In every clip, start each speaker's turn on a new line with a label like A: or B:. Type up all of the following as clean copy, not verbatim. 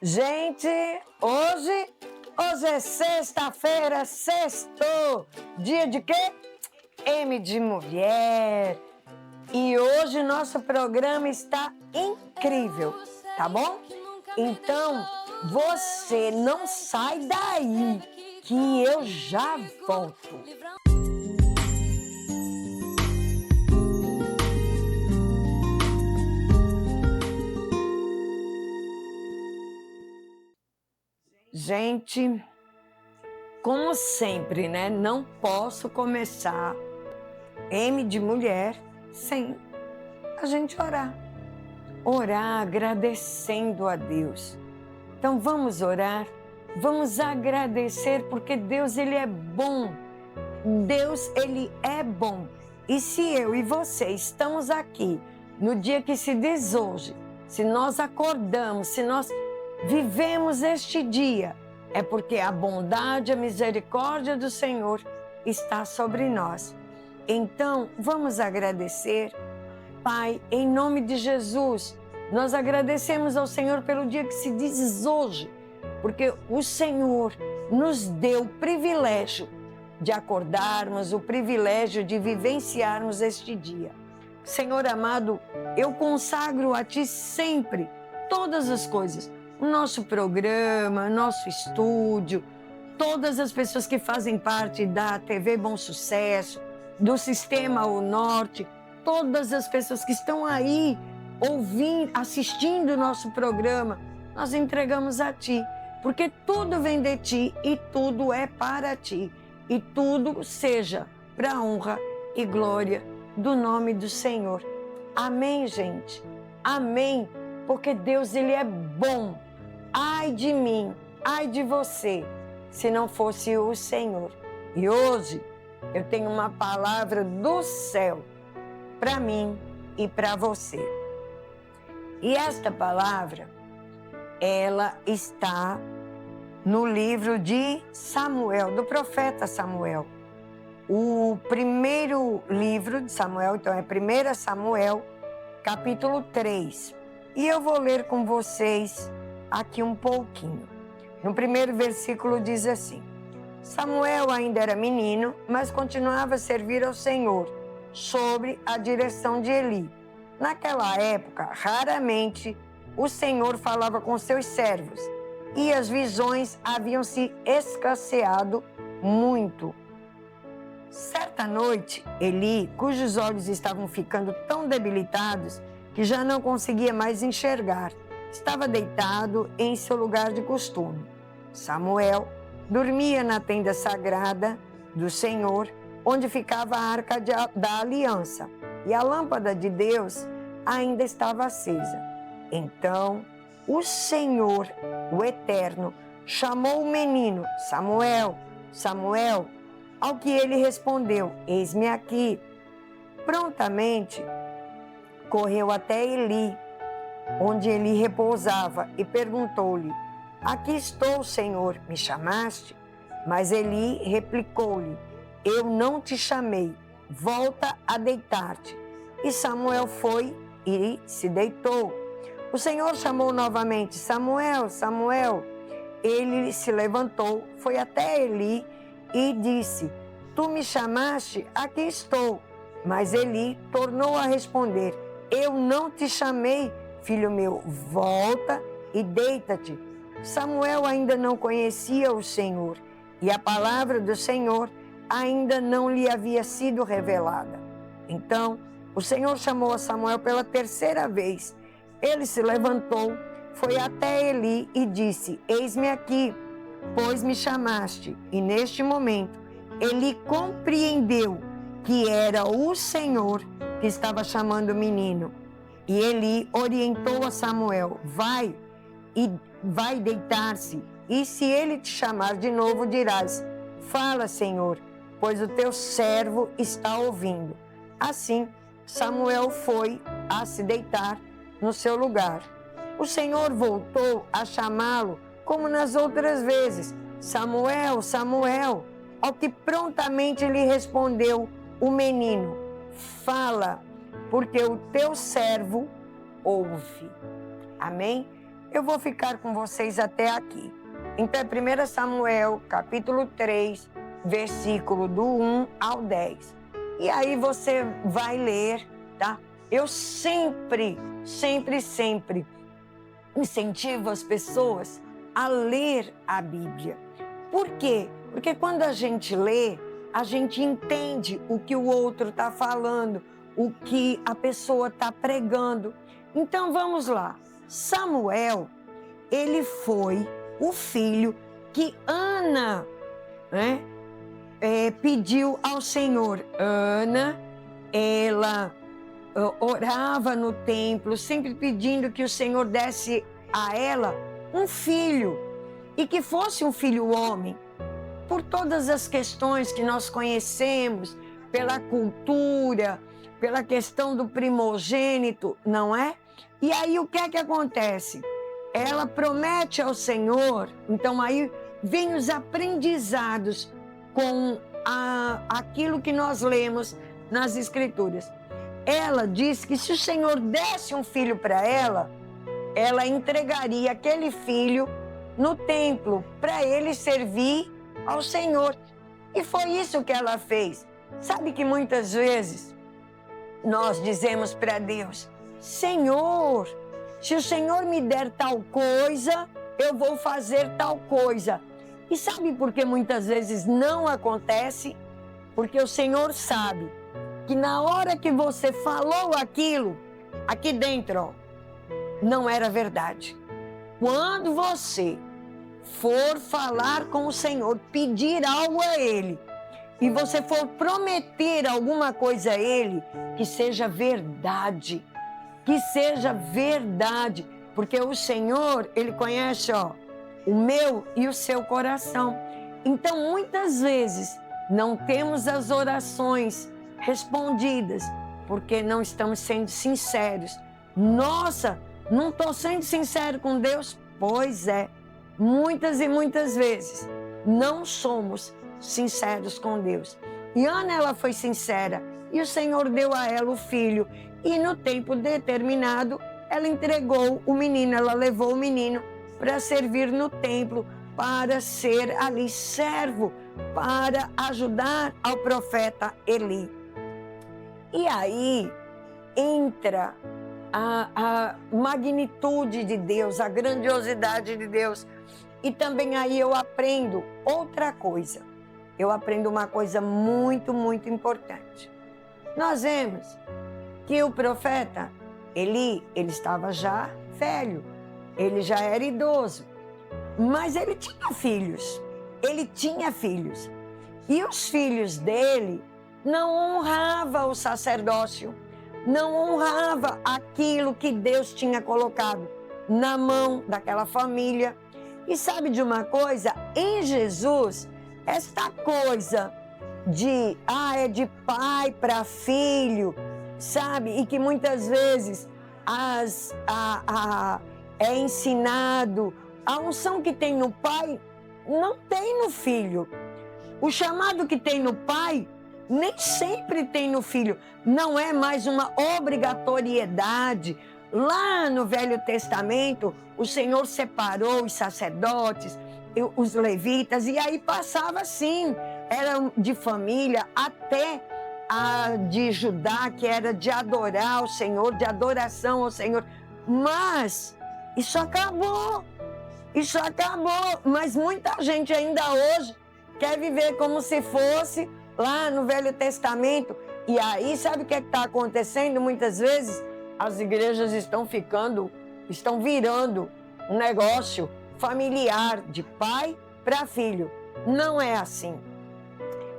A: Gente, hoje é sexta-feira, sextou. Dia de quê? M de mulher. E hoje nosso programa está incrível, tá bom? Então, você não sai daí, que eu já volto. Gente, como sempre, né? Não posso começar M de mulher sem a gente orar. Orar agradecendo a Deus. Então vamos orar, vamos agradecer, porque Deus, Ele é bom. Deus, Ele é bom. E se eu e você estamos aqui no dia que se diz hoje, se nós acordamos, se nós vivemos este dia, é porque a bondade, a misericórdia do Senhor está sobre nós. Então, vamos agradecer. Pai, em nome de Jesus, nós agradecemos ao Senhor pelo dia que se diz hoje, porque o Senhor nos deu o privilégio de acordarmos, o privilégio de vivenciarmos este dia. Senhor amado, eu consagro a Ti sempre todas as coisas, o nosso programa, nosso estúdio, todas as pessoas que fazem parte da TV Bom Sucesso, do Sistema O Norte, todas as pessoas que estão aí ouvindo, assistindo o nosso programa, nós entregamos a Ti, porque tudo vem de Ti e tudo é para Ti, e tudo seja para a honra e glória do nome do Senhor. Amém, gente? Amém, porque Deus, Ele é bom. Ai de mim, ai de você, se não fosse o Senhor. E hoje eu tenho uma palavra do céu para mim e para você. E esta palavra, ela está no livro de Samuel, do profeta Samuel. O primeiro livro de Samuel, então é 1 Samuel, capítulo 3. E eu vou ler com vocês aqui um pouquinho. No primeiro versículo diz assim: Samuel ainda era menino, mas continuava a servir ao Senhor, sob a direção de Eli. Naquela época, raramente o Senhor falava com seus servos, e as visões haviam se escasseado muito. Certa noite, Eli, cujos olhos estavam ficando tão debilitados que já não conseguia mais enxergar, estava deitado em seu lugar de costume. Samuel dormia na tenda sagrada do Senhor, onde ficava a arca da aliança, e a lâmpada de Deus ainda estava acesa. Então, o Senhor, o Eterno, chamou o menino: Samuel, Samuel, ao que ele respondeu: Eis-me aqui. Prontamente, correu até Eli, onde ele repousava, e perguntou-lhe: Aqui estou, Senhor, me chamaste? Mas Eli replicou-lhe: Eu não te chamei, volta a deitar-te. E Samuel foi e se deitou. O Senhor chamou novamente: Samuel, Samuel. Ele se levantou, foi até Eli e disse: Tu me chamaste? Aqui estou. Mas Eli tornou a responder: Eu não te chamei, filho meu, volta e deita-te. Samuel ainda não conhecia o Senhor, e a palavra do Senhor ainda não lhe havia sido revelada. Então, o Senhor chamou a Samuel pela terceira vez. Ele se levantou, foi até Eli e disse: Eis-me aqui, pois me chamaste. E neste momento, Eli compreendeu que era o Senhor que estava chamando o menino. E Eli orientou a Samuel: vai deitar-se, e se ele te chamar de novo, dirás: Fala, Senhor, pois o teu servo está ouvindo. Assim, Samuel foi a se deitar no seu lugar. O Senhor voltou a chamá-lo como nas outras vezes: Samuel, Samuel, ao que prontamente lhe respondeu o menino: Fala, porque o teu servo ouve. Amém? eu vou ficar com vocês até aqui. Então, é 1 Samuel, capítulo 3, versículo do 1 ao 10. E aí você vai ler, tá? Eu sempre incentivo as pessoas a ler a Bíblia. Por quê? Porque quando a gente lê, a gente entende o que o outro está falando, o que a pessoa está pregando. Então vamos lá. Samuel, ele foi o filho que Ana, né, pediu ao Senhor. Ana, ela orava no templo, sempre pedindo que o Senhor desse a ela um filho, e que fosse um filho homem, por todas as questões que nós conhecemos, pela cultura, pela questão do primogênito, não é? E aí o que é que acontece? Ela promete ao Senhor, então aí vem os aprendizados com aquilo que nós lemos nas Escrituras. Ela diz que se o Senhor desse um filho para ela, ela entregaria aquele filho no templo para ele servir ao Senhor. E foi isso que ela fez. Sabe que muitas vezes nós dizemos para Deus: Senhor, se o Senhor me der tal coisa, eu vou fazer tal coisa. E sabe por que muitas vezes não acontece? Porque o Senhor sabe que na hora que você falou aquilo, aqui dentro, ó, não era verdade. Quando você for falar com o Senhor, pedir algo a Ele, e você for prometer alguma coisa a Ele, que seja verdade, porque o Senhor, Ele conhece, ó, o meu e o seu coração. Então, muitas vezes, não temos as orações respondidas, porque não estamos sendo sinceros. Nossa, não estou sendo sincero com Deus? Pois é, muitas e muitas vezes não somos sinceros com Deus. E Ana, ela foi sincera, e o Senhor deu a ela o filho, e no tempo determinado, ela entregou o menino, ela levou o menino para servir no templo, para ser ali servo, para ajudar ao profeta Eli. E aí entra a magnitude de Deus, a grandiosidade de Deus. E também aí eu aprendo outra coisa. Eu aprendo uma coisa muito, muito importante. Nós vemos que o profeta Eli, ele estava já velho, ele já era idoso, mas ele tinha filhos. E os filhos dele não honravam o sacerdócio, não honrava aquilo que Deus tinha colocado na mão daquela família. E sabe de uma coisa? Em Jesus, esta coisa é de pai para filho, sabe? E que muitas vezes é ensinado, a unção que tem no pai não tem no filho. O chamado que tem no pai nem sempre tem no filho. Não é mais uma obrigatoriedade. Lá no Velho Testamento, o Senhor separou os sacerdotes, os levitas, e aí passava assim, era de família, até a de Judá, que era de adorar o Senhor, de adoração ao Senhor. Mas isso acabou, mas muita gente ainda hoje quer viver como se fosse lá no Velho Testamento. E aí, sabe o que está acontecendo? Muitas vezes as igrejas estão virando um negócio familiar, de pai para filho. Não é assim.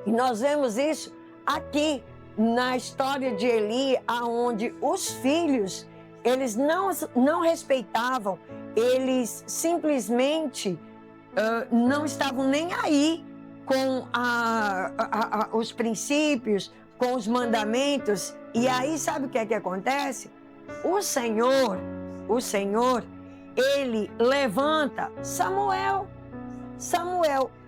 A: E nós vemos isso aqui na história de Eli, aonde os filhos, eles não respeitavam, eles simplesmente não estavam nem aí com os princípios, com os mandamentos. E aí, sabe o que é que acontece? O Senhor, ele levanta Samuel.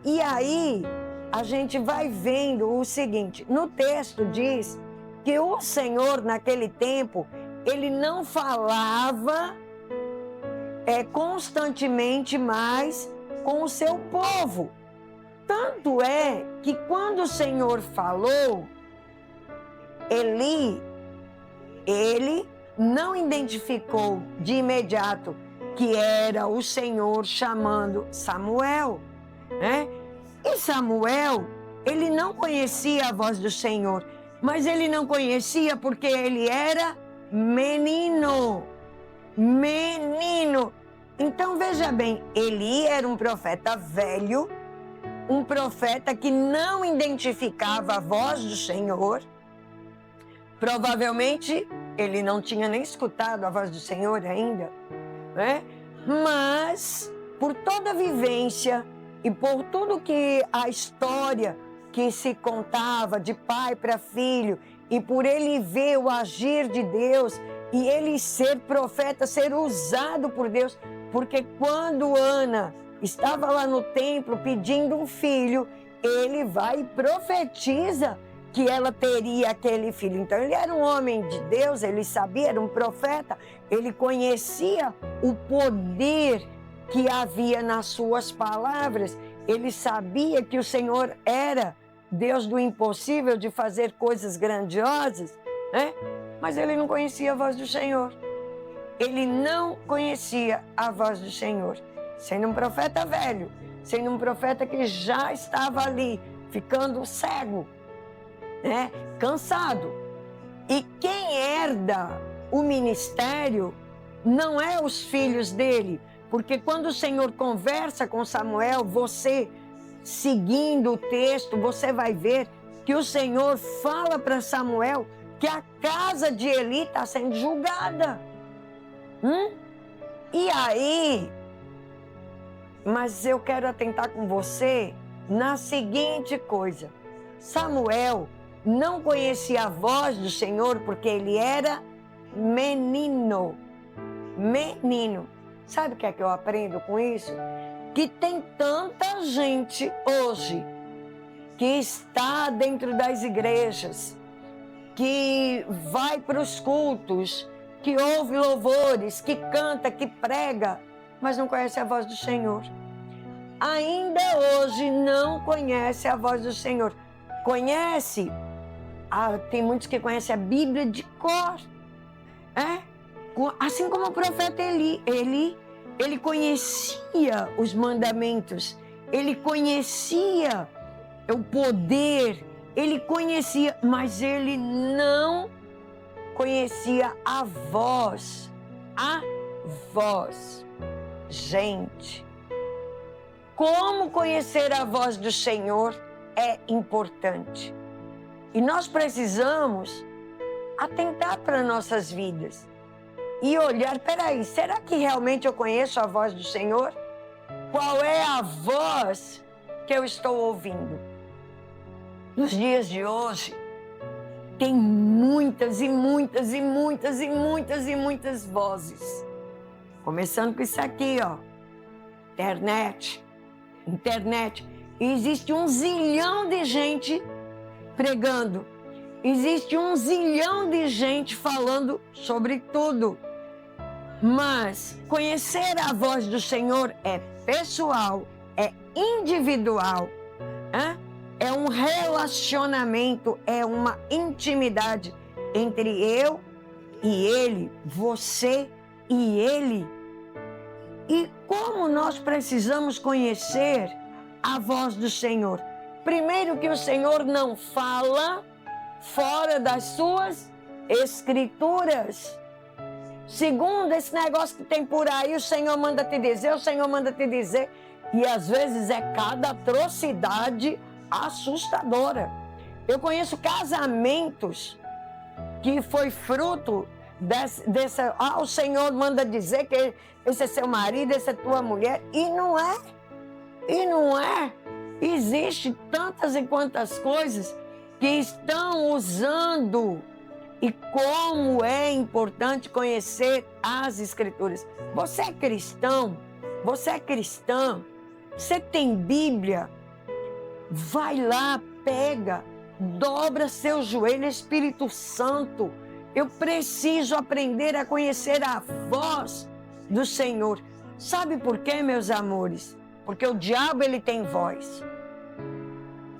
A: E aí, a gente vai vendo o seguinte, no texto diz que o Senhor, naquele tempo, ele não falava constantemente mais com o seu povo. Tanto é que quando o Senhor falou, ele não identificou de imediato que era o Senhor chamando Samuel, né? E Samuel, ele não conhecia a voz do Senhor, mas ele não conhecia porque ele era menino. Então veja bem, Eli era um profeta velho, um profeta que não identificava a voz do Senhor. Provavelmente ele não tinha nem escutado a voz do Senhor ainda, né? Mas por toda a vivência e por tudo que a história que se contava de pai para filho, e por ele ver o agir de Deus, e ele ser profeta, ser usado por Deus, porque quando Ana estava lá no templo pedindo um filho, ele vai e profetiza que ela teria aquele filho. Então ele era um homem de Deus, ele sabia, era um profeta, ele conhecia o poder que havia nas suas palavras, ele sabia que o Senhor era Deus do impossível, de fazer coisas grandiosas, né? Mas ele não conhecia a voz do Senhor. Ele não conhecia a voz do Senhor. Sendo um profeta velho, sendo um profeta que já estava ali, ficando cego, né? Cansado. E quem herda o ministério não é os filhos dele, porque quando o Senhor conversa com Samuel, você, seguindo o texto, você vai ver que o Senhor fala para Samuel que a casa de Eli está sendo julgada. E aí, mas eu quero atentar com você na seguinte coisa. Samuel não conhecia a voz do Senhor porque ele era menino. Sabe o que é que eu aprendo com isso? Que tem tanta gente hoje que está dentro das igrejas, que vai para os cultos, que ouve louvores, que canta, que prega, mas não conhece a voz do Senhor. Ainda hoje não conhece a voz do Senhor. Conhece? Tem muitos que conhecem a Bíblia de cor. Assim como o profeta Eli. Ele conhecia os mandamentos, ele conhecia o poder, ele conhecia, mas ele não conhecia a voz. A voz. Gente, como conhecer a voz do Senhor é importante. E nós precisamos atentar para nossas vidas e olhar, peraí, será que realmente eu conheço a voz do Senhor? Qual é a voz que eu estou ouvindo? Nos dias de hoje, tem muitas vozes. Começando com isso aqui, ó. Internet. Existe 1 zilhão de gente pregando. Existe 1 zilhão de gente falando sobre tudo. Mas conhecer a voz do Senhor é pessoal, é individual, é um relacionamento, é uma intimidade entre eu e Ele, você e Ele. E como nós precisamos conhecer a voz do Senhor? Primeiro, que o Senhor não fala fora das suas escrituras. Segundo, esse negócio que tem por aí, o Senhor manda te dizer, e às vezes é cada atrocidade assustadora. Eu conheço casamentos que foi fruto dessa, o Senhor manda dizer que esse é seu marido, essa é tua mulher, e não é. Existem tantas e quantas coisas que estão usando. E como é importante conhecer as Escrituras. Você é cristão? Você é cristã? Você tem Bíblia? Vai lá, pega, dobra seu joelho, Espírito Santo. Eu preciso aprender a conhecer a voz do Senhor. Sabe por quê, meus amores? Porque o diabo, ele tem voz.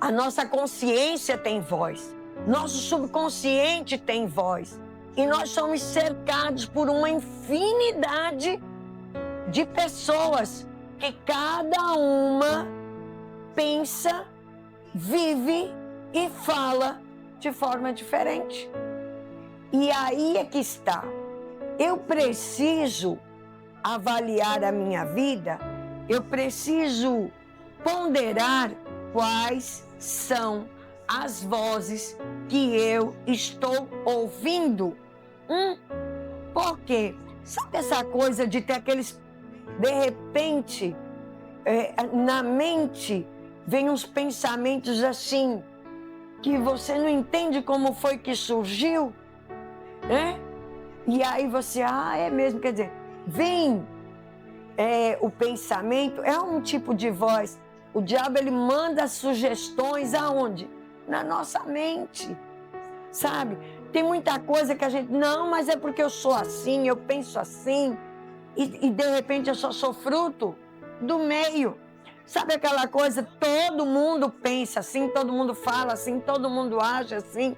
A: A nossa consciência tem voz. Nosso subconsciente tem voz. E nós somos cercados por uma infinidade de pessoas que cada uma pensa, vive e fala de forma diferente. E aí é que está. Eu preciso avaliar a minha vida, eu preciso ponderar quais são as vozes que eu estou ouvindo. Por quê? Sabe essa coisa de ter aqueles, de repente, na mente, vem uns pensamentos assim, que você não entende como foi que surgiu, né? E aí você, é mesmo, quer dizer, vem o pensamento, é um tipo de voz. O diabo, ele manda sugestões aonde? Na nossa mente, sabe? Tem muita coisa que a gente, não, mas é porque eu sou assim, eu penso assim, e de repente eu só sou fruto do meio. Sabe aquela coisa, todo mundo pensa assim, todo mundo fala assim, todo mundo age assim.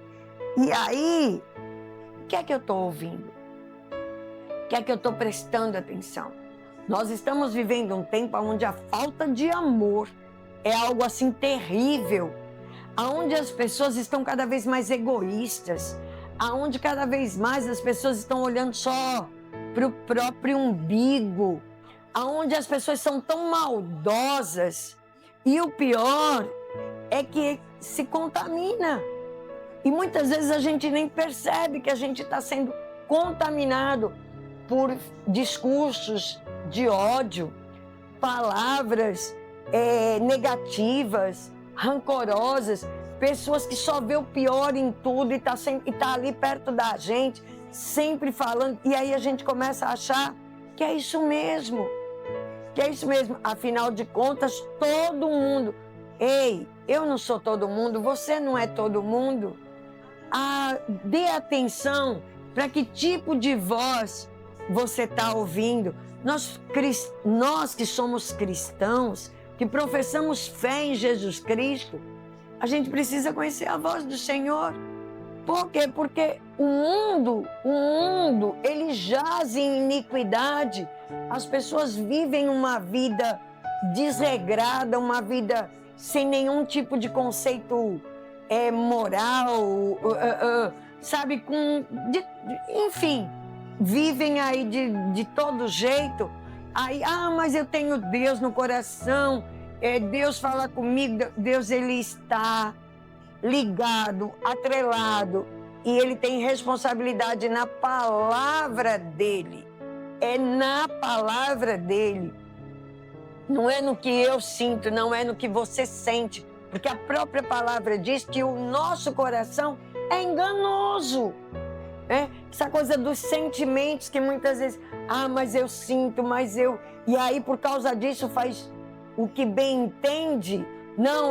A: E aí, o que é que eu estou ouvindo? O que é que eu estou prestando atenção? Nós estamos vivendo um tempo onde a falta de amor é algo assim terrível, onde as pessoas estão cada vez mais egoístas, onde cada vez mais as pessoas estão olhando só para o próprio umbigo, onde as pessoas são tão maldosas, e o pior é que se contamina. E muitas vezes a gente nem percebe que a gente está sendo contaminado por discursos de ódio, palavras negativas, rancorosas, pessoas que só vê o pior em tudo e tá ali perto da gente, sempre falando. E aí a gente começa a achar que é isso mesmo. Que é isso mesmo. Afinal de contas, todo mundo. Ei, eu não sou todo mundo, você não é todo mundo. Dê atenção para que tipo de voz você está ouvindo. Nós que somos cristãos, que professamos fé em Jesus Cristo, a gente precisa conhecer a voz do Senhor. Por quê? Porque o mundo, ele jaz em iniquidade. As pessoas vivem uma vida desregrada, uma vida sem nenhum tipo de conceito moral, sabe? Enfim, vivem aí de todo jeito. Aí, mas eu tenho Deus no coração, Deus fala comigo, Deus, ele está ligado, atrelado, e ele tem responsabilidade na palavra dele. É na palavra dele. Não é no que eu sinto, não é no que você sente, porque a própria palavra diz que o nosso coração é enganoso. Essa coisa dos sentimentos que muitas vezes, mas eu sinto, mas eu... E aí, por causa disso, faz o que bem entende. Não,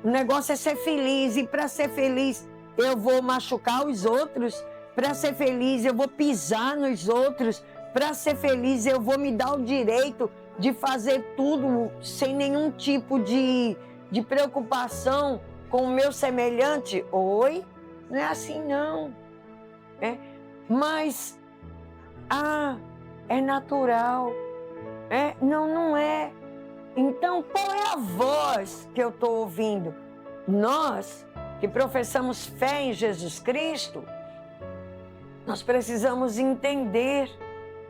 A: o negócio é ser feliz, e para ser feliz eu vou machucar os outros, para ser feliz eu vou pisar nos outros, para ser feliz eu vou me dar o direito de fazer tudo sem nenhum tipo de preocupação com o meu semelhante. Oi? Não é assim não. Mas, é natural. Não, não é. Então, qual é a voz que eu estou ouvindo? Nós, que professamos fé em Jesus Cristo, nós precisamos entender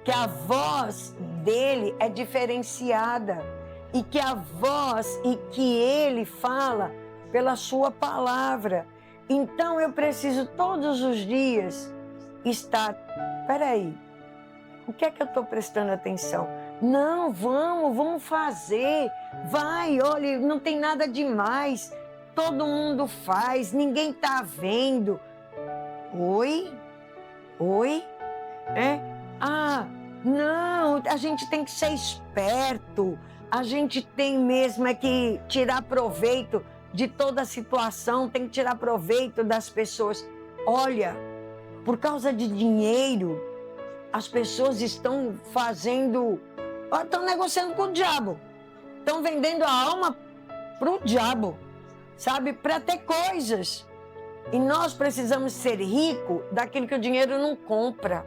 A: que a voz dele é diferenciada e que a voz e que ele fala pela sua palavra. Então, eu preciso todos os dias estar... Peraí, o que é que eu estou prestando atenção? Não, vamos fazer. Vai, olha, não tem nada demais. Todo mundo faz, ninguém está vendo. Oi? Não, a gente tem que ser esperto. A gente tem mesmo que tirar proveito de toda a situação, tem que tirar proveito das pessoas. Olha, por causa de dinheiro, as pessoas estão estão negociando com o diabo. Estão vendendo a alma para o diabo, sabe? Para ter coisas. E nós precisamos ser ricos daquilo que o dinheiro não compra,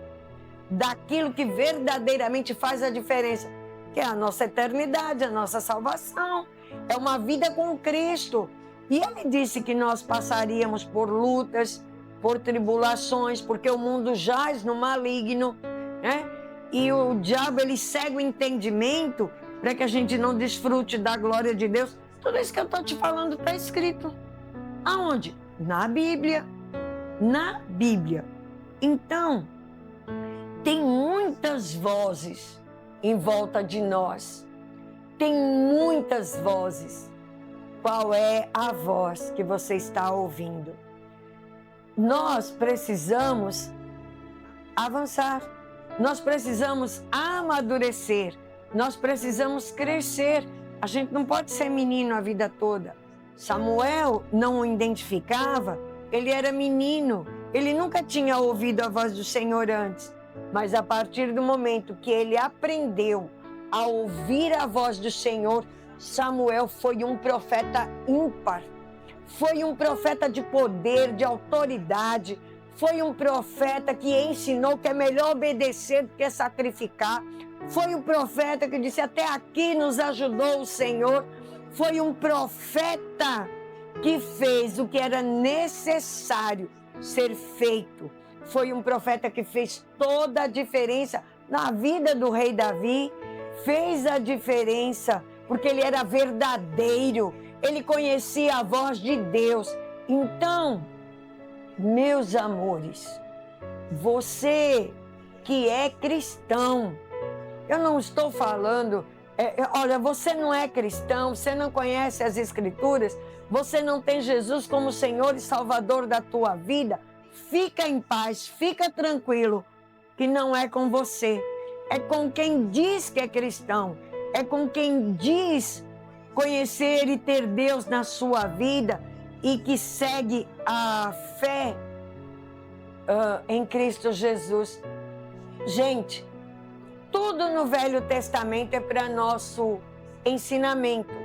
A: daquilo que verdadeiramente faz a diferença, que é a nossa eternidade, a nossa salvação, é uma vida com Cristo. E ele disse que nós passaríamos por lutas, por tribulações, porque o mundo jaz no maligno, né? E o diabo, ele cega o entendimento para que a gente não desfrute da glória de Deus. Tudo isso que eu estou te falando está escrito. Aonde? Na Bíblia. Na Bíblia. Então, tem muitas vozes em volta de nós. Tem muitas vozes. Qual é a voz que você está ouvindo? Nós precisamos avançar. Nós precisamos amadurecer. Nós precisamos crescer. A gente não pode ser menino a vida toda. Samuel não o identificava, ele era menino, ele nunca tinha ouvido a voz do Senhor antes. Mas a partir do momento que ele aprendeu a ouvir a voz do Senhor, Samuel foi um profeta ímpar. Foi um profeta de poder, de autoridade. Foi um profeta que ensinou que é melhor obedecer do que sacrificar. Foi um profeta que disse: até aqui nos ajudou o Senhor. Foi um profeta que fez o que era necessário ser feito. Foi um profeta que fez toda a diferença na vida do rei Davi. Fez a diferença porque ele era verdadeiro. Ele conhecia a voz de Deus. Então, meus amores, você que é cristão, eu não estou falando... olha, você não é cristão, você não conhece as Escrituras, você não tem Jesus como Senhor e Salvador da tua vida, fica em paz, fica tranquilo, que não é com você, é com quem diz que é cristão, é com quem diz conhecer e ter Deus na sua vida e que segue a fé em Cristo Jesus. Gente, tudo no Velho Testamento é para nosso ensinamento,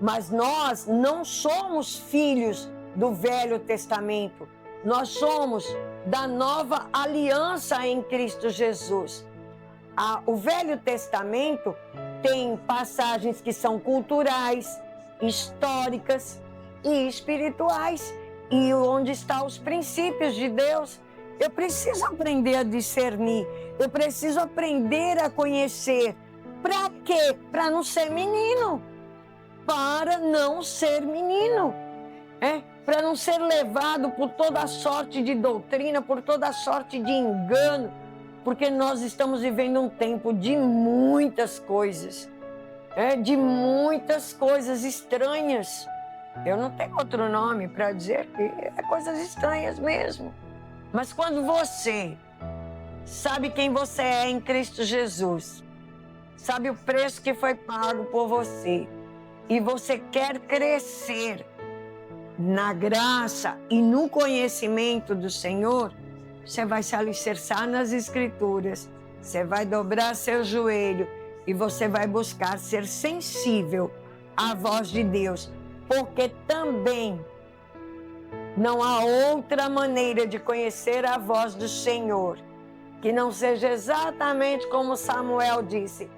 A: mas nós não somos filhos do Velho Testamento, nós somos da nova aliança em Cristo Jesus. O Velho Testamento tem passagens que são culturais, históricas e espirituais, e onde estão os princípios de Deus. Eu preciso aprender a discernir, eu preciso aprender a conhecer. Para quê? Para não ser menino. Para não ser menino. Para não ser levado por toda sorte de doutrina, por toda sorte de engano. Porque nós estamos vivendo um tempo de muitas coisas. De muitas coisas estranhas. Eu não tenho outro nome para dizer que é coisas estranhas mesmo. Mas quando você sabe quem você é em Cristo Jesus, sabe o preço que foi pago por você, e você quer crescer na graça e no conhecimento do Senhor, você vai se alicerçar nas Escrituras, você vai dobrar seu joelho e você vai buscar ser sensível à voz de Deus, porque também não há outra maneira de conhecer a voz do Senhor que não seja exatamente como Samuel disse: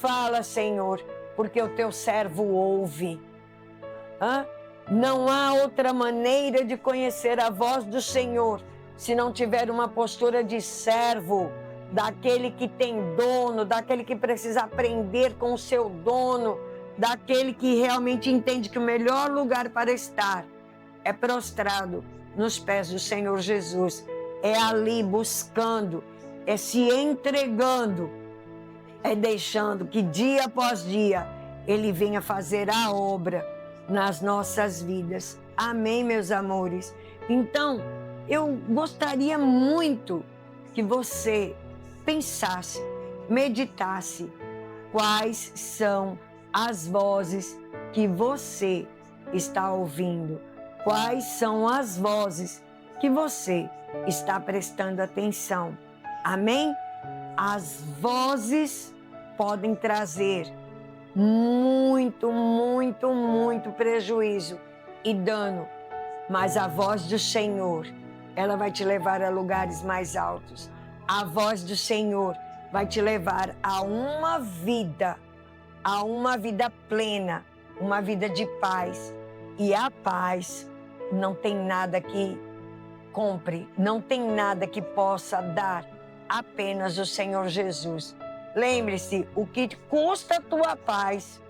A: fala, Senhor, porque o teu servo ouve. Não há outra maneira de conhecer a voz do Senhor se não tiver uma postura de servo, daquele que tem dono, daquele que precisa aprender com o seu dono, daquele que realmente entende que o melhor lugar para estar é prostrado nos pés do Senhor Jesus, é ali buscando, é se entregando, é deixando que dia após dia Ele venha fazer a obra nas nossas vidas. Amém, meus amores? Então, eu gostaria muito que você pensasse, meditasse quais são as vozes que você está ouvindo. Quais são as vozes que você está prestando atenção? Amém? As vozes podem trazer muito, muito, muito prejuízo e dano, mas a voz do Senhor, ela vai te levar a lugares mais altos. A voz do Senhor vai te levar a uma vida plena, uma vida de paz. E a paz não tem nada que compre, não tem nada que possa dar, apenas o Senhor Jesus. Lembre-se, o que custa a tua paz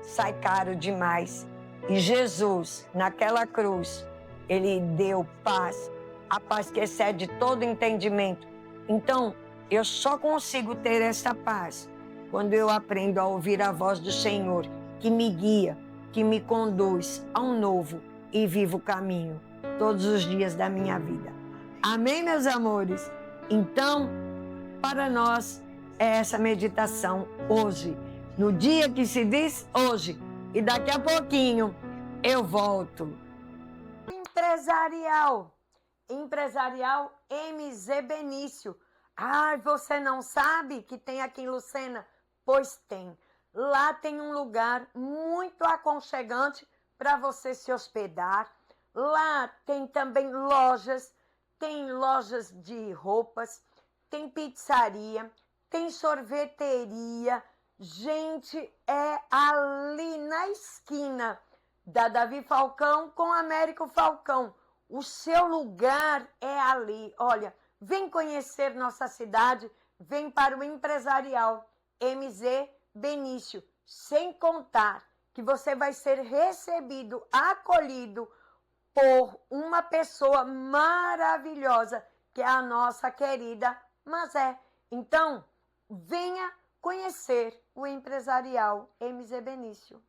A: sai caro demais. E Jesus, naquela cruz, ele deu paz, a paz que excede todo entendimento. Então, eu só consigo ter essa paz quando eu aprendo a ouvir a voz do Senhor, que me guia, que me conduz a um novo e vivo caminho todos os dias da minha vida. Amém, meus amores? Então, para nós é essa meditação hoje, no dia que se diz hoje, e daqui a pouquinho eu volto. Empresarial MZ Benício. Ai, você não sabe que tem aqui em Lucena? Pois tem. Lá tem um lugar muito aconchegante para você se hospedar. Lá tem também lojas, tem lojas de roupas, tem pizzaria, tem sorveteria. Gente, é ali na esquina da Davi Falcão com Américo Falcão. O seu lugar é ali. Olha, vem conhecer nossa cidade, vem para o Empresarial MZ Benício. Sem contar que você vai ser recebido, acolhido por uma pessoa maravilhosa, que é a nossa querida Mazé. Então, venha conhecer o Empresarial MZ Benício.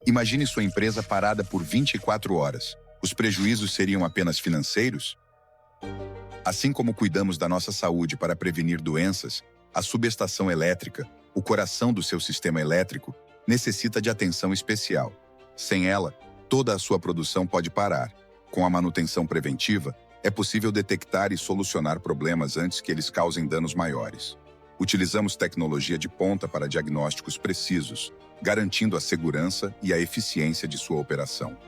B: Imagine sua empresa parada por 24 horas. Os prejuízos seriam apenas financeiros? Assim como cuidamos da nossa saúde para prevenir doenças, a subestação elétrica, o coração do seu sistema elétrico, necessita de atenção especial. Sem ela, toda a sua produção pode parar. Com a manutenção preventiva, é possível detectar e solucionar problemas antes que eles causem danos maiores. Utilizamos tecnologia de ponta para diagnósticos precisos, garantindo a segurança e a eficiência de sua operação.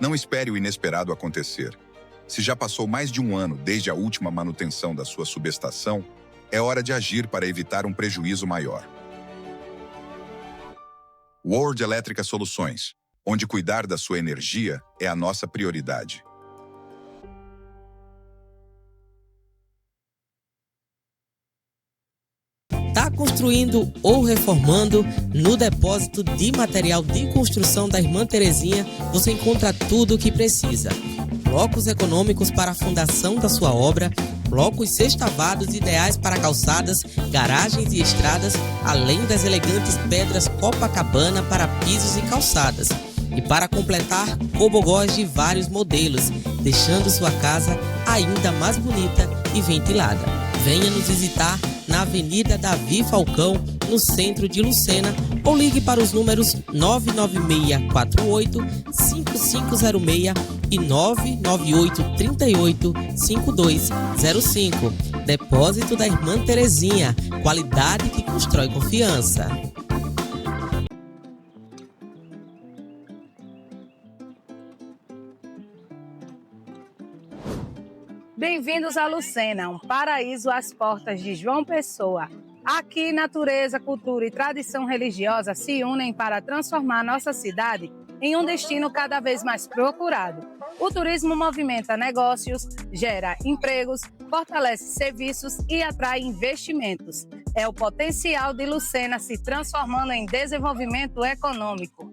B: Não espere o inesperado acontecer. Se já passou mais de um ano desde a última manutenção da sua subestação, é hora de agir para evitar um prejuízo maior. World Elétrica Soluções, onde cuidar da sua energia é a nossa prioridade.
C: Está construindo ou reformando? No depósito de material de construção da Irmã Terezinha, você encontra tudo o que precisa. Blocos econômicos para a fundação da sua obra, blocos sextavados ideais para calçadas, garagens e estradas, além das elegantes pedras Copacabana para pisos e calçadas. E para completar, cobogós de vários modelos, deixando sua casa ainda mais bonita e ventilada. Venha nos visitar na Avenida Davi Falcão, no centro de Lucena, ou ligue para os números 99648-5506 e 99838-5205. Depósito da Irmã Terezinha, qualidade que constrói confiança.
D: Bem-vindos a Lucena, um paraíso às portas de João Pessoa. Aqui, natureza, cultura e tradição religiosa se unem para transformar nossa cidade em um destino cada vez mais procurado. O turismo movimenta negócios, gera empregos, fortalece serviços e atrai investimentos. É o potencial de Lucena se transformando em desenvolvimento econômico.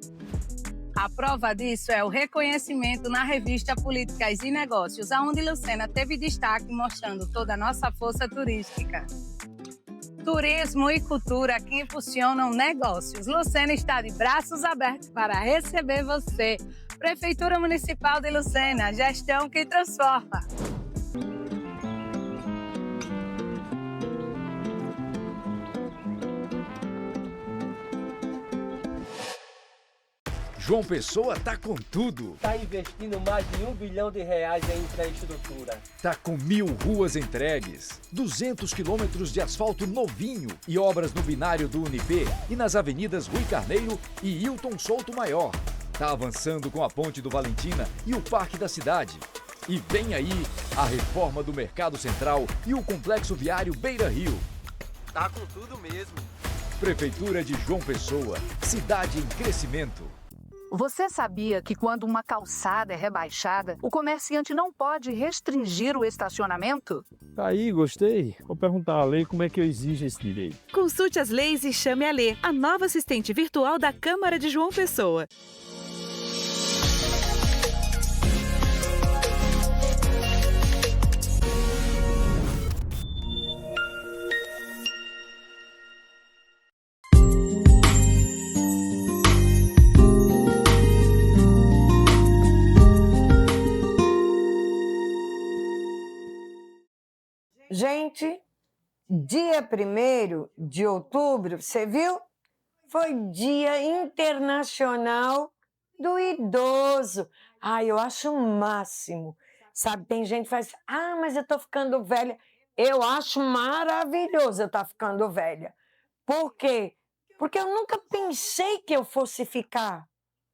D: A prova disso é o reconhecimento na revista Políticas e Negócios, onde Lucena teve destaque mostrando toda a nossa força turística. Turismo e cultura que impulsionam negócios. Lucena está de braços abertos para receber você. Prefeitura Municipal de Lucena, gestão que transforma.
E: João Pessoa tá com tudo.
F: Tá investindo mais de R$1 bilhão em infraestrutura.
E: Tá com 1.000 ruas entregues, 200 quilômetros de asfalto novinho e obras no binário do Unip e nas avenidas Rui Carneiro e Hilton Souto Maior. Tá avançando com a Ponte do Valentina e o Parque da Cidade. E vem aí a reforma do Mercado Central e o Complexo Viário Beira Rio.
F: Tá com tudo mesmo.
E: Prefeitura de João Pessoa, cidade em crescimento.
G: Você sabia que quando uma calçada é rebaixada, o comerciante não pode restringir o estacionamento?
H: Aí, gostei. Vou perguntar à lei como é que eu exijo esse direito.
I: Consulte as leis e chame a Lê, a nova assistente virtual da Câmara de João Pessoa.
A: Gente, dia 1º de outubro, você viu? Foi Dia Internacional do Idoso. Ai, eu acho o máximo. Sabe, tem gente que faz, mas eu tô ficando velha. Eu acho maravilhoso eu estar ficando velha. Por quê? Porque eu nunca pensei que eu fosse ficar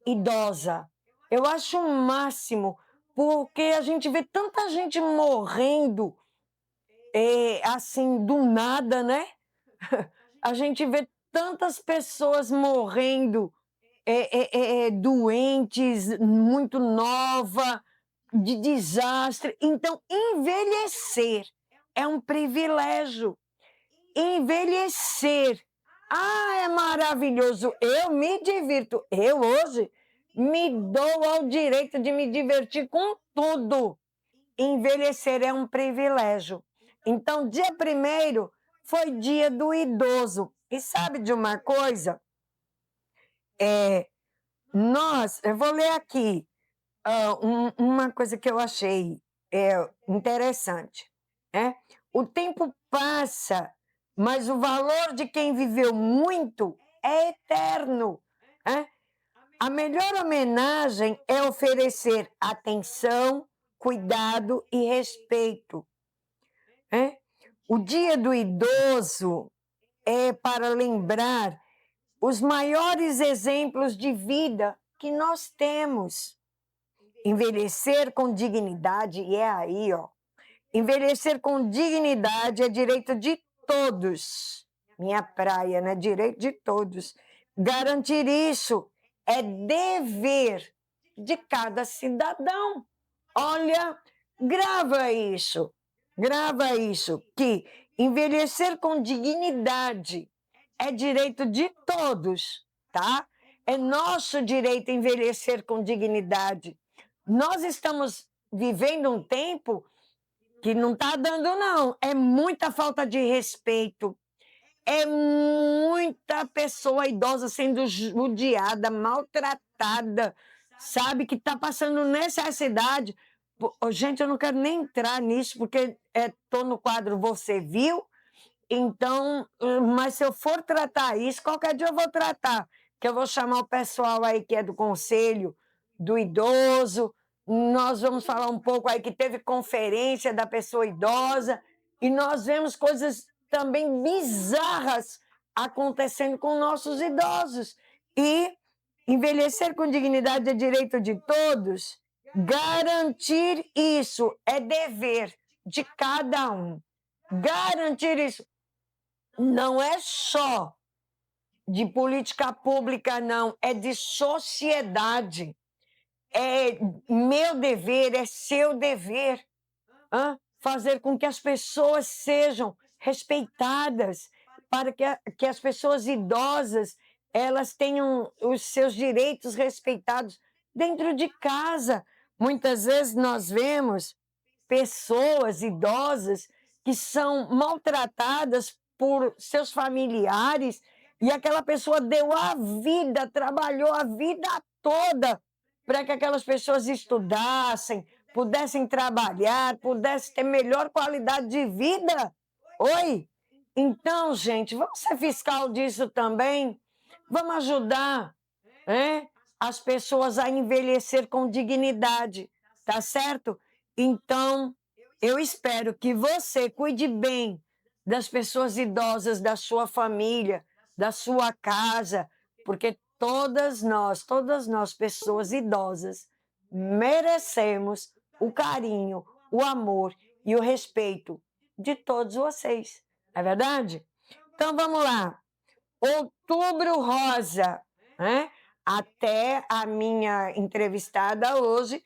A: idosa. Eu acho o máximo, porque a gente vê tanta gente morrendo assim, do nada, né? A gente vê tantas pessoas morrendo doentes, muito nova, de desastre. Então, envelhecer é um privilégio. Envelhecer. É maravilhoso. Eu me divirto. Eu, hoje, me dou ao direito de me divertir com tudo. Envelhecer é um privilégio. Então, dia 1º foi dia do idoso. E sabe de uma coisa? Eu vou ler aqui uma coisa que eu achei interessante. O tempo passa, mas o valor de quem viveu muito é eterno. A melhor homenagem é oferecer atenção, cuidado e respeito. O Dia do Idoso é para lembrar os maiores exemplos de vida que nós temos. Envelhecer com dignidade, e é aí, ó. Envelhecer com dignidade é direito de todos. Minha praia, né? Direito de todos. Garantir isso é dever de cada cidadão. Olha, grava isso, que envelhecer com dignidade é direito de todos, tá? É nosso direito envelhecer com dignidade. Nós estamos vivendo um tempo que não está dando, não. É muita falta de respeito. É muita pessoa idosa sendo judiada, maltratada, sabe? Que está passando necessidade. Gente, eu não quero nem entrar nisso, porque estou no quadro Você Viu, então, mas se eu for tratar isso, qualquer dia eu vou tratar, que eu vou chamar o pessoal aí que é do Conselho do Idoso, nós vamos falar um pouco aí que teve conferência da pessoa idosa, e nós vemos coisas também bizarras acontecendo com nossos idosos. E envelhecer com dignidade é direito de todos. Garantir isso é dever de cada um. Garantir isso não é só de política pública, não. É de sociedade. É meu dever, é seu dever. fazer com que as pessoas sejam respeitadas, para que as pessoas idosas elas tenham os seus direitos respeitados dentro de casa. Muitas vezes nós vemos pessoas idosas que são maltratadas por seus familiares e aquela pessoa deu a vida, trabalhou a vida toda para que aquelas pessoas estudassem, pudessem trabalhar, pudessem ter melhor qualidade de vida. Oi? Então, gente, vamos ser fiscal disso também. Vamos ajudar, né, as pessoas a envelhecer com dignidade, tá certo? Então, eu espero que você cuide bem das pessoas idosas da sua família, da sua casa, porque todas nós, pessoas idosas, merecemos o carinho, o amor e o respeito de todos vocês. Não é verdade? Então, vamos lá. Outubro Rosa, né? Até a minha entrevistada hoje,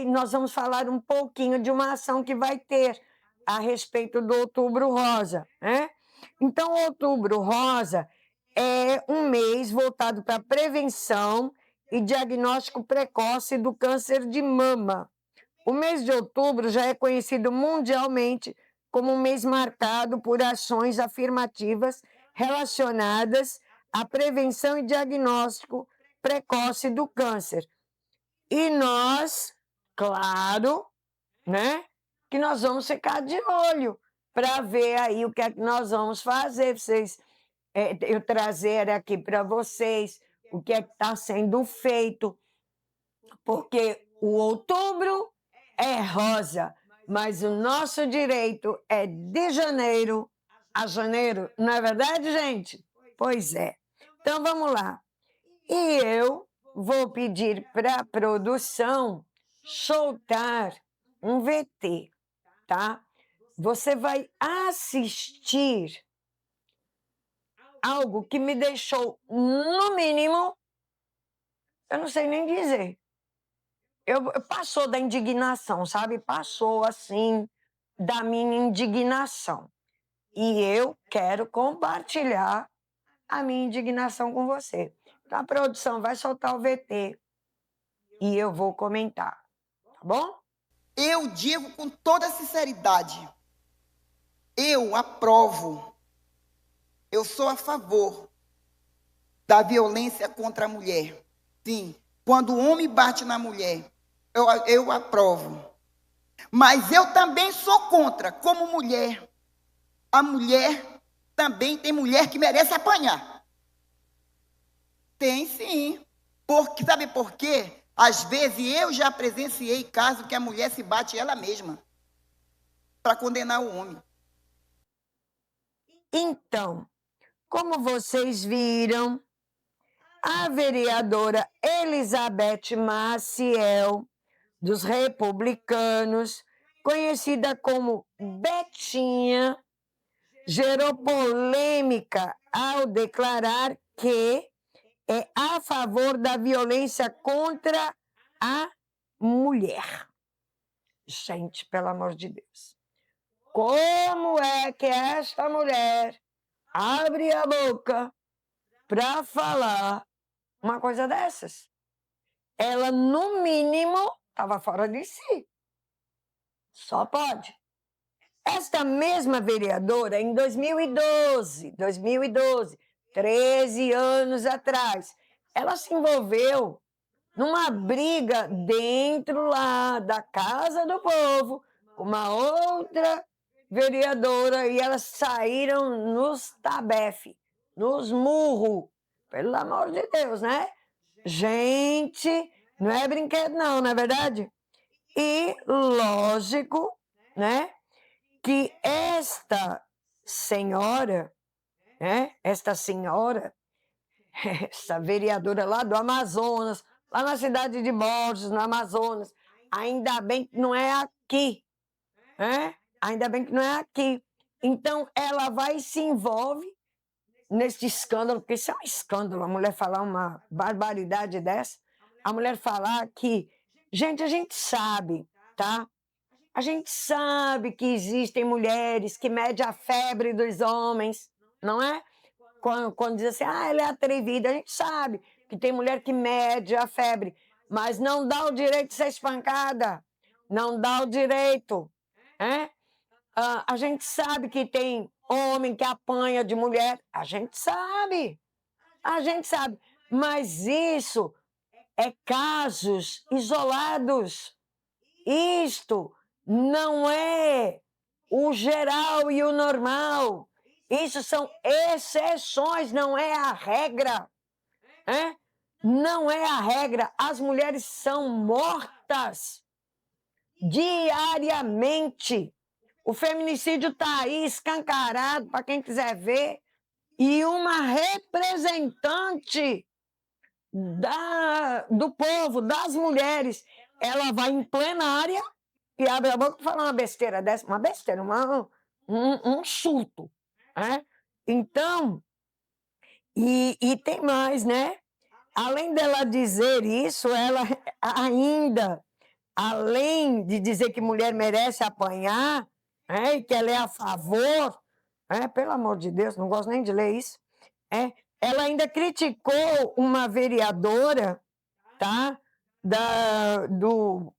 A: nós vamos falar um pouquinho de uma ação que vai ter a respeito do Outubro Rosa, né? Então, Outubro Rosa é um mês voltado para a prevenção e diagnóstico precoce do câncer de mama. O mês de outubro já é conhecido mundialmente como um mês marcado por ações afirmativas relacionadas à prevenção e diagnóstico precoce do câncer. E nós, claro, né, que nós vamos ficar de olho para ver aí o que é que nós vamos fazer. Eu trazer aqui para vocês o que é que está sendo feito, porque o outubro é rosa, mas o nosso direito é de janeiro a janeiro, não é verdade, gente? Pois é. Então, vamos lá. E eu vou pedir para a produção soltar um VT, tá? Você vai assistir algo que me deixou, no mínimo, eu não sei nem dizer. Passou da indignação, sabe? Passou, assim, da minha indignação. E eu quero compartilhar a minha indignação com você. Então, a produção vai soltar o VT e eu vou comentar, tá bom?
J: Eu digo com toda sinceridade, eu aprovo, eu sou a favor da violência contra a mulher. Sim, quando o homem bate na mulher, eu aprovo. Mas eu também sou contra, como mulher. A mulher também tem mulher que merece apanhar. Tem sim. Sabe por quê? Às vezes eu já presenciei casos que a mulher se bate ela mesma para condenar o homem.
A: Então, como vocês viram, a vereadora Elizabeth Maciel, dos Republicanos, conhecida como Betinha, gerou polêmica ao declarar que é a favor da violência contra a mulher. Gente, pelo amor de Deus. Como é que esta mulher abre a boca para falar uma coisa dessas? Ela, no mínimo, estava fora de si. Só pode. Esta mesma vereadora, em 2012, 13 anos atrás, ela se envolveu numa briga dentro lá da Casa do Povo, com uma outra vereadora, e elas saíram nos tabefe, nos murros. Pelo amor de Deus, né? Gente, não é brinquedo não, não é verdade? E, lógico, né, que esta senhora, essa vereadora lá do Amazonas, lá na cidade de Borges, no Amazonas, ainda bem que não é aqui, ainda bem que não é aqui. Então, ela vai e se envolve nesse escândalo, porque isso é um escândalo, a mulher falar uma barbaridade dessa, a mulher falar que, gente, a gente sabe, tá? A gente sabe que existem mulheres que medem a febre dos homens, não é? Quando diz assim, ela é atrevida, a gente sabe que tem mulher que mede a febre, mas não dá o direito de ser espancada, não dá o direito. A gente sabe que tem homem que apanha de mulher, a gente sabe, mas isso é casos isolados. Isto não é o geral e o normal. Isso são exceções, não é a regra. Não é a regra. As mulheres são mortas diariamente. O feminicídio está aí escancarado para quem quiser ver. E uma representante do povo, das mulheres, ela vai em plenária e abre a boca e fala uma besteira dessa, um surto. Então, e tem mais, né? Além dela dizer isso, ela ainda, além de dizer que mulher merece apanhar, e que ela é a favor, pelo amor de Deus, não gosto nem de ler isso, ela ainda criticou uma vereadora, tá, do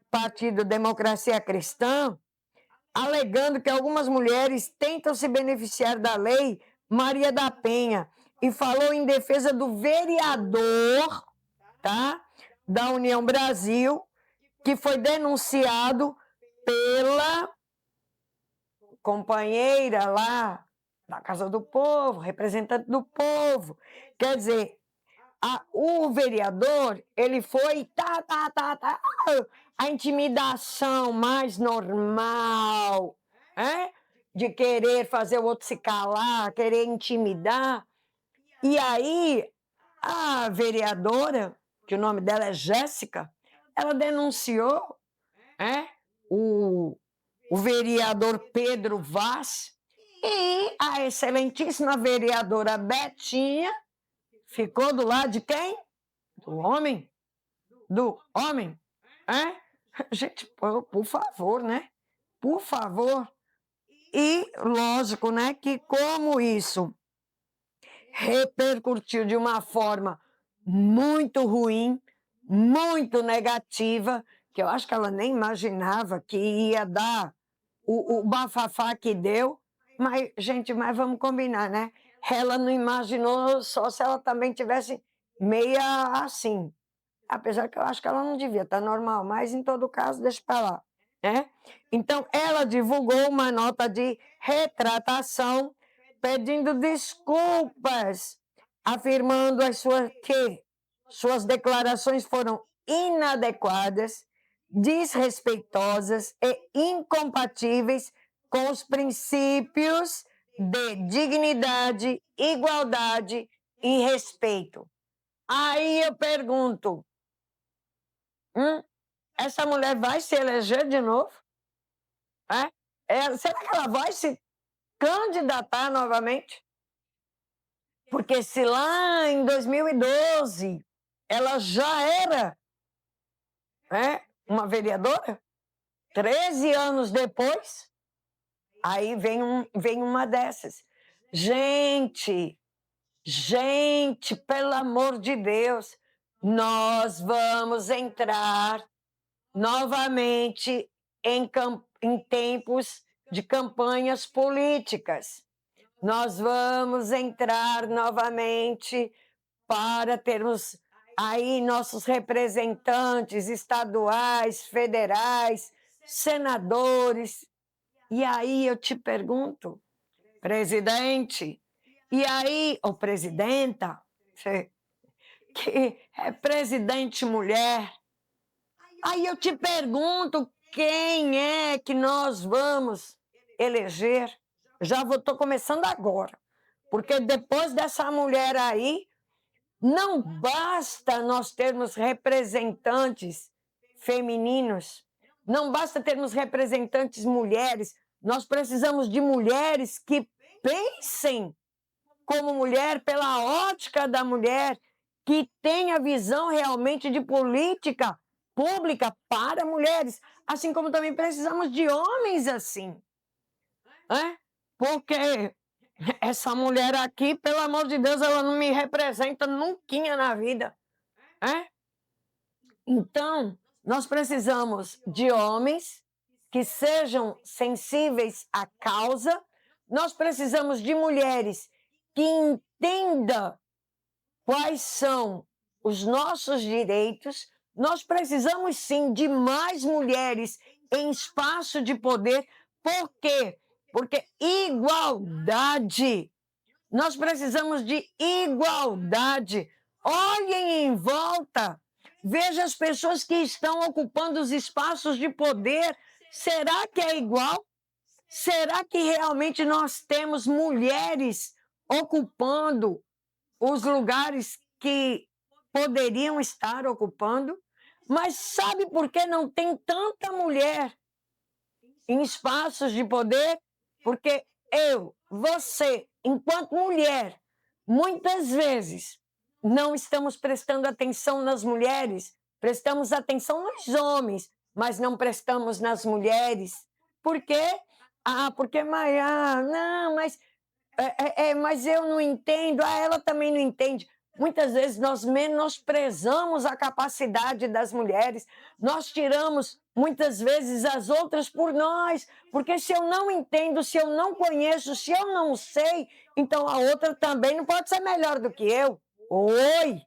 A: Partido Democracia Cristã, alegando que algumas mulheres tentam se beneficiar da lei Maria da Penha, e falou em defesa do vereador, tá, da União Brasil, que foi denunciado pela companheira lá da Casa do Povo, representante do povo. Quer dizer, o vereador, ele foi a intimidação mais normal, de querer fazer o outro se calar, querer intimidar. E aí, a vereadora, que o nome dela é Jéssica, ela denunciou o vereador Pedro Vaz, e a excelentíssima vereadora Betinha ficou do lado de quem? Do homem. Do homem. Gente, por favor, né? Por favor. E, lógico, né, que como isso repercutiu de uma forma muito ruim, muito negativa, que eu acho que ela nem imaginava que ia dar o bafafá que deu. Mas, gente, vamos combinar, né? Ela não imaginou só se ela também tivesse meia assim. Apesar que eu acho que ela não devia estar normal, mas em todo caso, deixa para lá. Então, ela divulgou uma nota de retratação pedindo desculpas, afirmando que suas declarações foram inadequadas, desrespeitosas e incompatíveis com os princípios de dignidade, igualdade e respeito. Aí eu pergunto, essa mulher vai se eleger de novo? Será que ela vai se candidatar novamente? Porque se lá em 2012 ela já era uma vereadora, 13 anos depois, aí vem uma dessas. Gente, pelo amor de Deus, nós vamos entrar novamente em tempos de campanhas políticas. Nós vamos entrar novamente para termos aí nossos representantes estaduais, federais, senadores. E aí eu te pergunto, presidente, e aí, ou presidenta, que é presidente mulher, aí eu te pergunto, quem é que nós vamos eleger? Já estou começando agora, porque depois dessa mulher aí, não basta nós termos representantes femininos, não basta termos representantes mulheres, nós precisamos de mulheres que pensem como mulher, pela ótica da mulher, que tenha visão realmente de política pública para mulheres, assim como também precisamos de homens assim. Porque essa mulher aqui, pelo amor de Deus, ela não me representa nunca na vida. Então, nós precisamos de homens que sejam sensíveis à causa, nós precisamos de mulheres que entendam quais são os nossos direitos, nós precisamos sim de mais mulheres em espaço de poder. Por quê? Porque igualdade, nós precisamos de igualdade. Olhem em volta, veja as pessoas que estão ocupando os espaços de poder. Será que é igual? Será que realmente nós temos mulheres ocupando os lugares que poderiam estar ocupando? Mas sabe por que não tem tanta mulher em espaços de poder? Porque eu, você, enquanto mulher, muitas vezes não estamos prestando atenção nas mulheres, prestamos atenção nos homens, mas não prestamos nas mulheres. Por quê? Porque Maia, não, mas eu não entendo, ela também não entende. Muitas vezes nós menosprezamos a capacidade das mulheres, nós tiramos muitas vezes as outras por nós, porque se eu não entendo, se eu não conheço, se eu não sei, então a outra também não pode ser melhor do que eu. Oi!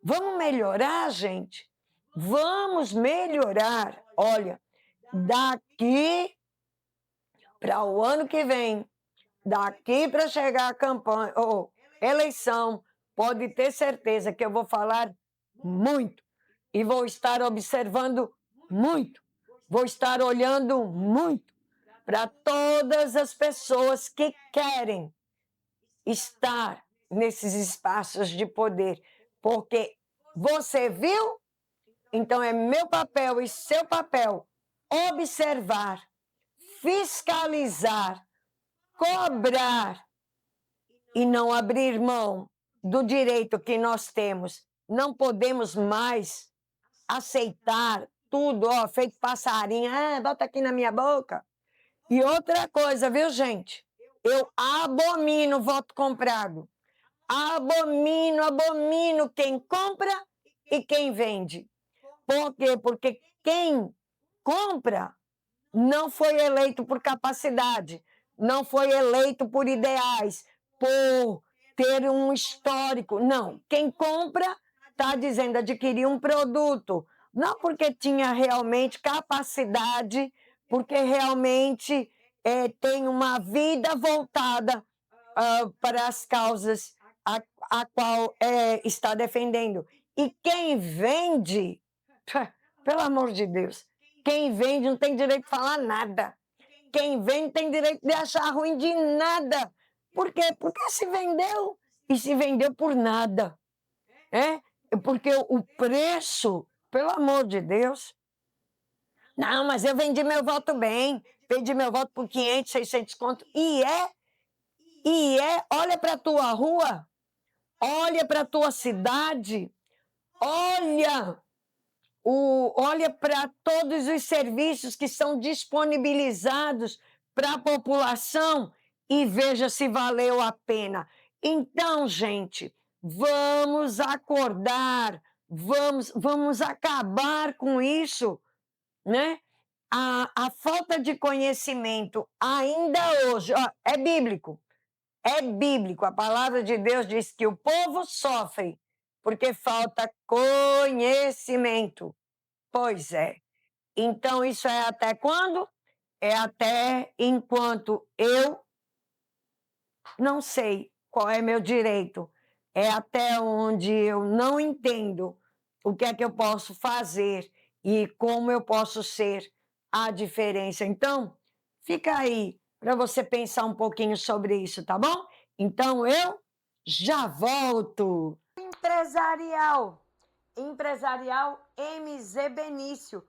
A: Vamos melhorar, gente? Vamos melhorar. Olha, daqui para o ano que vem, daqui para chegar a campanha, eleição, pode ter certeza que eu vou falar muito e vou estar observando muito, vou estar olhando muito para todas as pessoas que querem estar nesses espaços de poder, porque você viu? Então é meu papel e seu papel observar, fiscalizar, cobrar e não abrir mão do direito que nós temos. Não podemos mais aceitar tudo, feito passarinho, bota aqui na minha boca. E outra coisa, viu, gente? Eu abomino voto comprado. Abomino quem compra e quem vende. Por quê? Porque quem compra não foi eleito por capacidade, não foi eleito por ideais, por ter um histórico. Não, quem compra está dizendo adquirir um produto, não porque tinha realmente capacidade, porque realmente tem uma vida voltada para as causas a qual está defendendo. E quem vende, pelo amor de Deus, quem vende não tem direito de falar nada. Quem vende não tem direito de achar ruim de nada. Por quê? Porque se vendeu, e se vendeu por nada. Porque o preço, pelo amor de Deus... Não, mas eu vendi meu voto bem, vendi meu voto por 500, 600 conto. Olha para a tua rua, olha para a tua cidade, olha para todos os serviços que são disponibilizados para a população e veja se valeu a pena. Então, gente, vamos acordar, vamos acabar com isso, né? A falta de conhecimento ainda hoje, é bíblico, a palavra de Deus diz que o povo sofre porque falta conhecimento. Pois é. Então, isso é até quando? É até enquanto eu não sei qual é meu direito. É até onde eu não entendo o que é que eu posso fazer e como eu posso ser a diferença. Então, fica aí para você pensar um pouquinho sobre isso, tá bom? Então, eu já volto. Empresarial MZ Benício.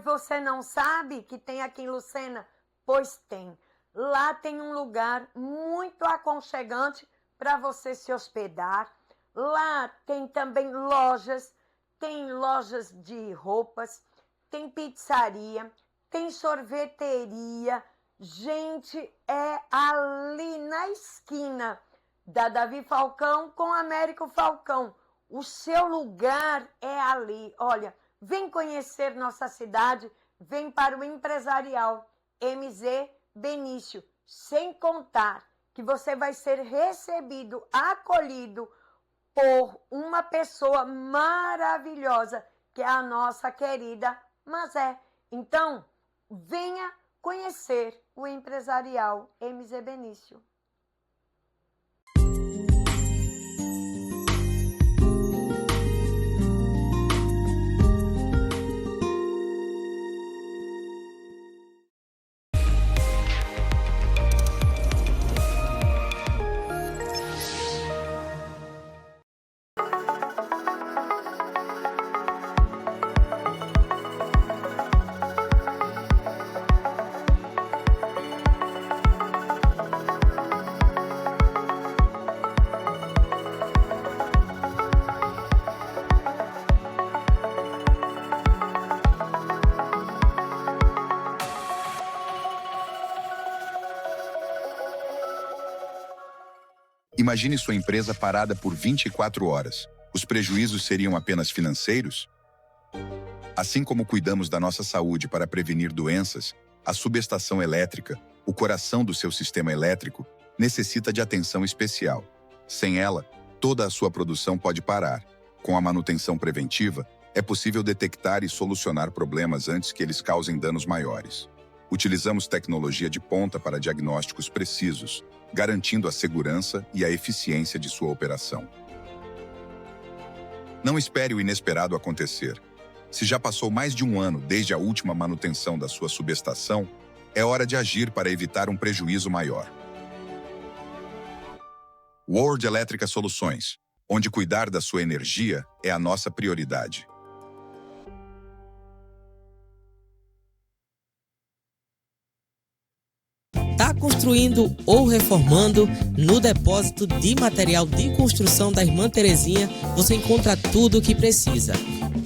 A: Você não sabe que tem aqui em Lucena? Pois tem. Lá tem um lugar muito aconchegante para você se hospedar. Lá tem também lojas, tem lojas de roupas, tem pizzaria, tem sorveteria. Gente, é ali na esquina da Davi Falcão com Américo Falcão. O seu lugar é ali. Olha, vem conhecer nossa cidade, vem para o empresarial MZ Benício. Sem contar que você vai ser recebido, acolhido por uma pessoa maravilhosa, que é a nossa querida Mazé. Então, venha conhecer o empresarial MZ Benício.
B: Imagine sua empresa parada por 24 horas. Os prejuízos seriam apenas financeiros? Assim como cuidamos da nossa saúde para prevenir doenças, a subestação elétrica, o coração do seu sistema elétrico, necessita de atenção especial. Sem ela, toda a sua produção pode parar. Com a manutenção preventiva, é possível detectar e solucionar problemas antes que eles causem danos maiores. Utilizamos tecnologia de ponta para diagnósticos precisos, garantindo a segurança e a eficiência de sua operação. Não espere o inesperado acontecer. Se já passou mais de um ano desde a última manutenção da sua subestação, é hora de agir para evitar um prejuízo maior. World Elétrica Soluções, onde cuidar da sua energia é a nossa prioridade.
C: Está construindo ou reformando? No depósito de material de construção da Irmã Terezinha, você encontra tudo o que precisa.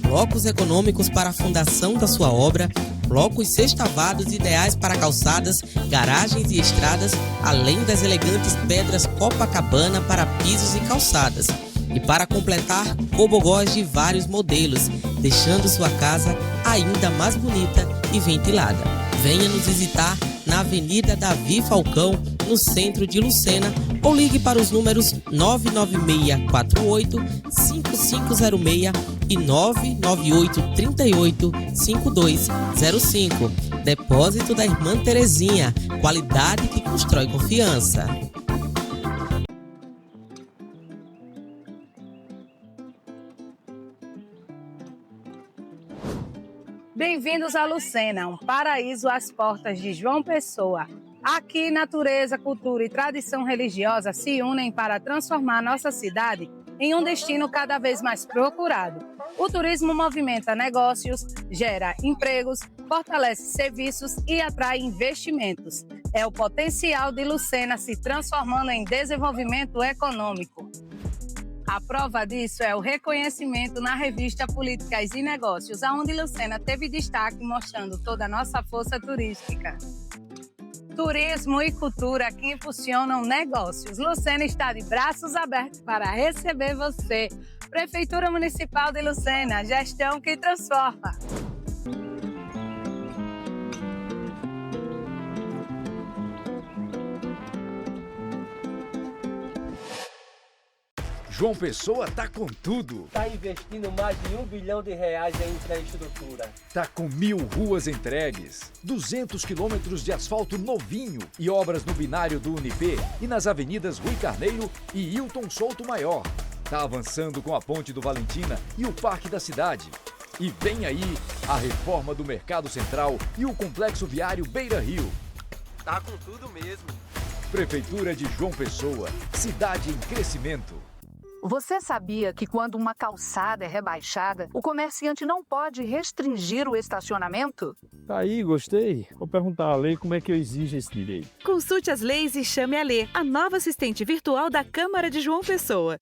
C: Blocos econômicos para a fundação da sua obra, blocos sextavados ideais para calçadas, garagens e estradas, além das elegantes pedras Copacabana para pisos e calçadas. E para completar, tobogós de vários modelos, deixando sua casa ainda mais bonita e ventilada. Venha nos visitar na Avenida Davi Falcão, no centro de Lucena, ou ligue para os números 99648-5506 e 99838-5205. Depósito da Irmã Terezinha, qualidade que constrói confiança.
D: Bem-vindos a Lucena, um paraíso às portas de João Pessoa. Aqui, natureza, cultura e tradição religiosa se unem para transformar nossa cidade em um destino cada vez mais procurado. O turismo movimenta negócios, gera empregos, fortalece serviços e atrai investimentos. É o potencial de Lucena se transformando em desenvolvimento econômico. A prova disso é o reconhecimento na revista Políticas e Negócios, onde Lucena teve destaque mostrando toda a nossa força turística. Turismo e cultura que impulsionam negócios. Lucena está de braços abertos para receber você. Prefeitura Municipal de Lucena, gestão que transforma.
E: João Pessoa tá com tudo.
F: Tá investindo mais de R$1 bilhão em infraestrutura.
E: Tá com 1.000 ruas entregues, 200 quilômetros de asfalto novinho e obras no binário do Unip e nas avenidas Rui Carneiro e Hilton Souto Maior. Tá avançando com a Ponte do Valentina e o Parque da Cidade. E vem aí a reforma do Mercado Central e o Complexo Viário Beira Rio.
F: Tá com tudo mesmo.
E: Prefeitura de João Pessoa, cidade em crescimento.
G: Você sabia que quando uma calçada é rebaixada, o comerciante não pode restringir o estacionamento?
H: Tá aí, gostei. Vou perguntar à lei como é que eu exijo esse direito.
I: Consulte as leis e chame a Lê, a nova assistente virtual da Câmara de João Pessoa.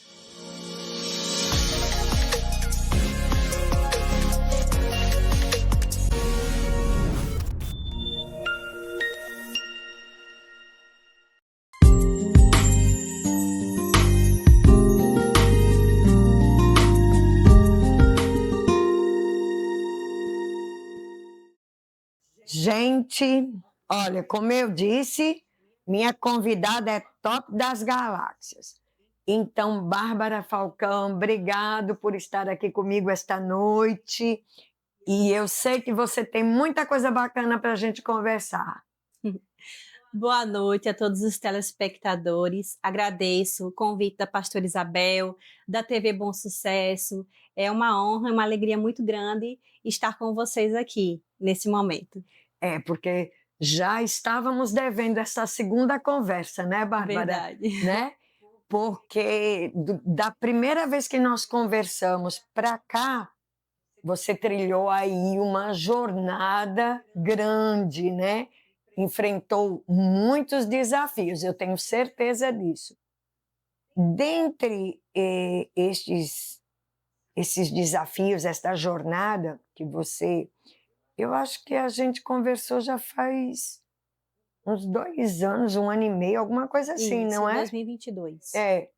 A: gente, olha, como eu disse, minha convidada é top das galáxias. Então, Bárbara Falcão, obrigado por estar aqui comigo esta noite. E eu sei que você tem muita coisa bacana para a gente conversar.
K: Boa noite a todos os telespectadores. Agradeço o convite da pastora Isabel, da TV Bom Sucesso. É uma honra, uma alegria muito grande estar com vocês aqui nesse momento.
A: É, porque já estávamos devendo essa segunda conversa, né, Bárbara?
K: Verdade.
A: Né? Porque da primeira vez que nós conversamos para cá, você trilhou aí uma jornada grande, né? Enfrentou muitos desafios, eu tenho certeza disso. Dentre esses desafios, esta jornada que você... Eu acho que a gente conversou já faz uns 2 anos, 1 ano e meio, alguma coisa assim,
K: Isso,
A: não é?
K: 2022.
A: É.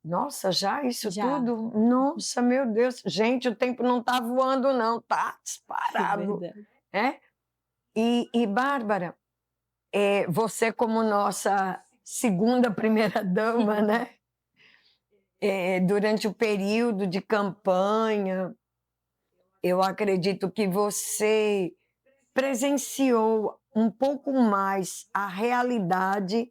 A: Nossa, já isso
K: Já.
A: tudo? Nossa, meu Deus. Gente, o tempo não está voando, não, tá disparado.
K: Verdade.
A: É? E Bárbara, você como nossa segunda primeira-dama, né? Durante o período de campanha, eu acredito que você presenciou um pouco mais a realidade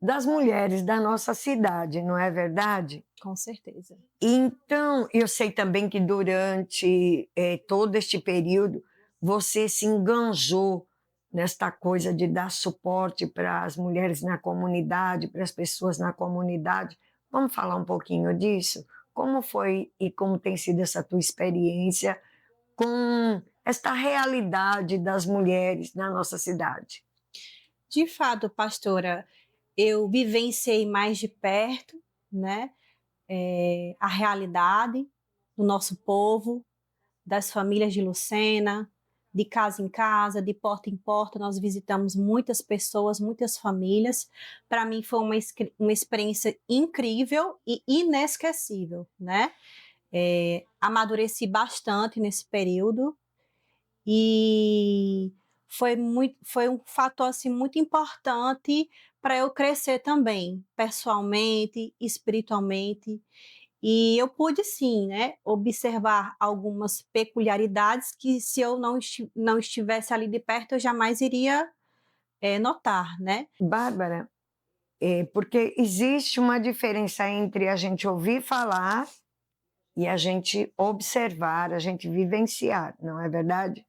A: das mulheres da nossa cidade, não é verdade?
K: Com certeza.
A: Então, eu sei também que durante todo este período, você se enganjou nesta coisa de dar suporte para as mulheres na comunidade, para as pessoas na comunidade. Vamos falar um pouquinho disso? Como foi e como tem sido essa tua experiência com esta realidade das mulheres na nossa cidade?
K: De fato, pastora, eu vivenciei mais de perto, né, a realidade do nosso povo, das famílias de Lucena, de casa em casa, de porta em porta, nós visitamos muitas pessoas, muitas famílias. Para mim foi uma experiência incrível e inesquecível, né? Amadureci bastante nesse período e foi um fator assim, muito importante para eu crescer também, pessoalmente, espiritualmente. E eu pude, sim, né, observar algumas peculiaridades que, se eu não estivesse ali de perto, eu jamais iria notar, né?
A: Bárbara, porque existe uma diferença entre a gente ouvir falar e a gente observar, a gente vivenciar, não é verdade?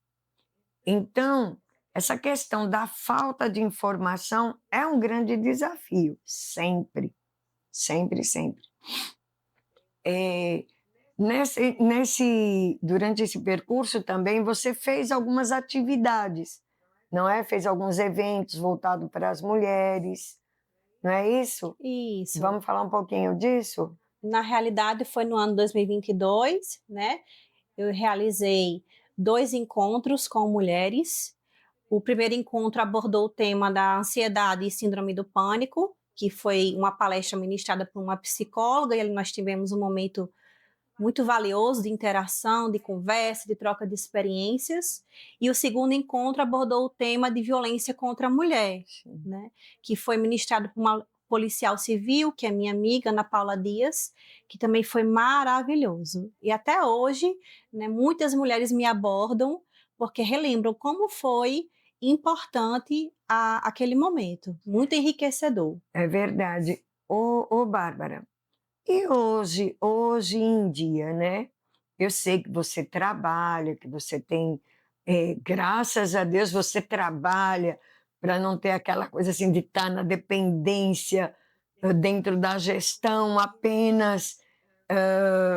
A: Então, essa questão da falta de informação é um grande desafio, sempre, sempre, sempre. Durante esse percurso também você fez algumas atividades, não é? Fez alguns eventos voltados para as mulheres, não é isso?
K: Isso.
A: Vamos falar um pouquinho disso?
K: Na realidade, foi no ano 2022, né? Eu realizei 2 encontros com mulheres. O primeiro encontro abordou o tema da ansiedade e síndrome do pânico, que foi uma palestra ministrada por uma psicóloga, e ali nós tivemos um momento muito valioso de interação, de conversa, de troca de experiências. E o segundo encontro abordou o tema de violência contra a mulher, né, que foi ministrado por uma policial civil, que é minha amiga, Ana Paula Dias, que também foi maravilhoso. E até hoje, né, muitas mulheres me abordam porque relembram como foi importante aquele momento, muito enriquecedor.
A: É verdade. Ô Bárbara, e hoje em dia, né? Eu sei que você trabalha, que você tem, graças a Deus, você trabalha para não ter aquela coisa assim de estar na dependência dentro da gestão, apenas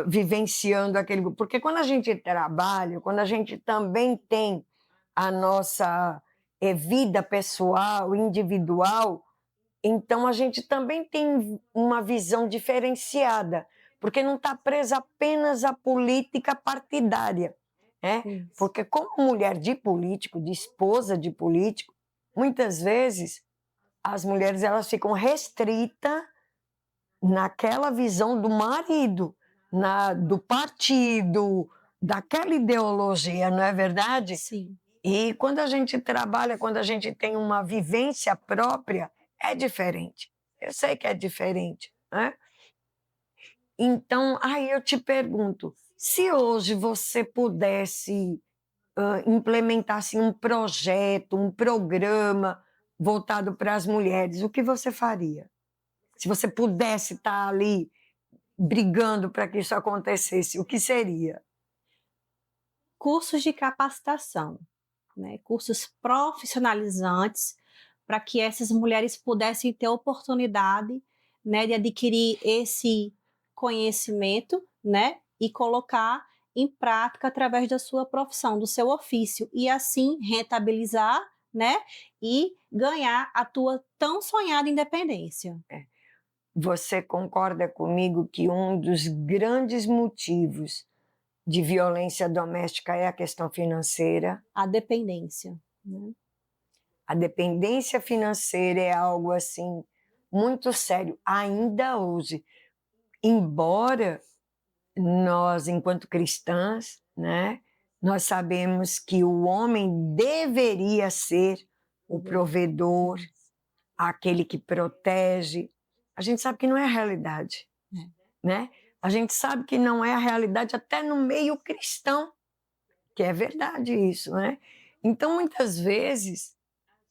A: vivenciando aquele... Porque quando a gente trabalha, quando a gente também tem a nossa vida pessoal, individual, então a gente também tem uma visão diferenciada, porque não está presa apenas à política partidária, né? Porque como mulher de político, de esposa de político, muitas vezes as mulheres elas ficam restritas naquela visão do marido, do partido, daquela ideologia, não é verdade?
K: Sim.
A: E quando a gente trabalha, quando a gente tem uma vivência própria, é diferente. Eu sei que é diferente, né? Então, aí eu te pergunto, se hoje você pudesse implementar assim, um projeto, um programa voltado para as mulheres, o que você faria? Se você pudesse estar ali brigando para que isso acontecesse, o que seria?
K: Cursos de capacitação, né? Cursos profissionalizantes para que essas mulheres pudessem ter oportunidade, né, de adquirir esse conhecimento, né, e colocar em prática através da sua profissão, do seu ofício, e assim rentabilizar, né, e ganhar a tua tão sonhada independência.
A: Você concorda comigo que um dos grandes motivos de violência doméstica é a questão financeira?
K: A dependência, né?
A: A dependência financeira é algo assim muito sério, ainda hoje. Embora nós, enquanto cristãs, né, nós sabemos que o homem deveria ser o provedor, aquele que protege. A gente sabe que não é a realidade, né? A gente sabe que não é a realidade até no meio cristão, que é verdade isso, né? Então, muitas vezes,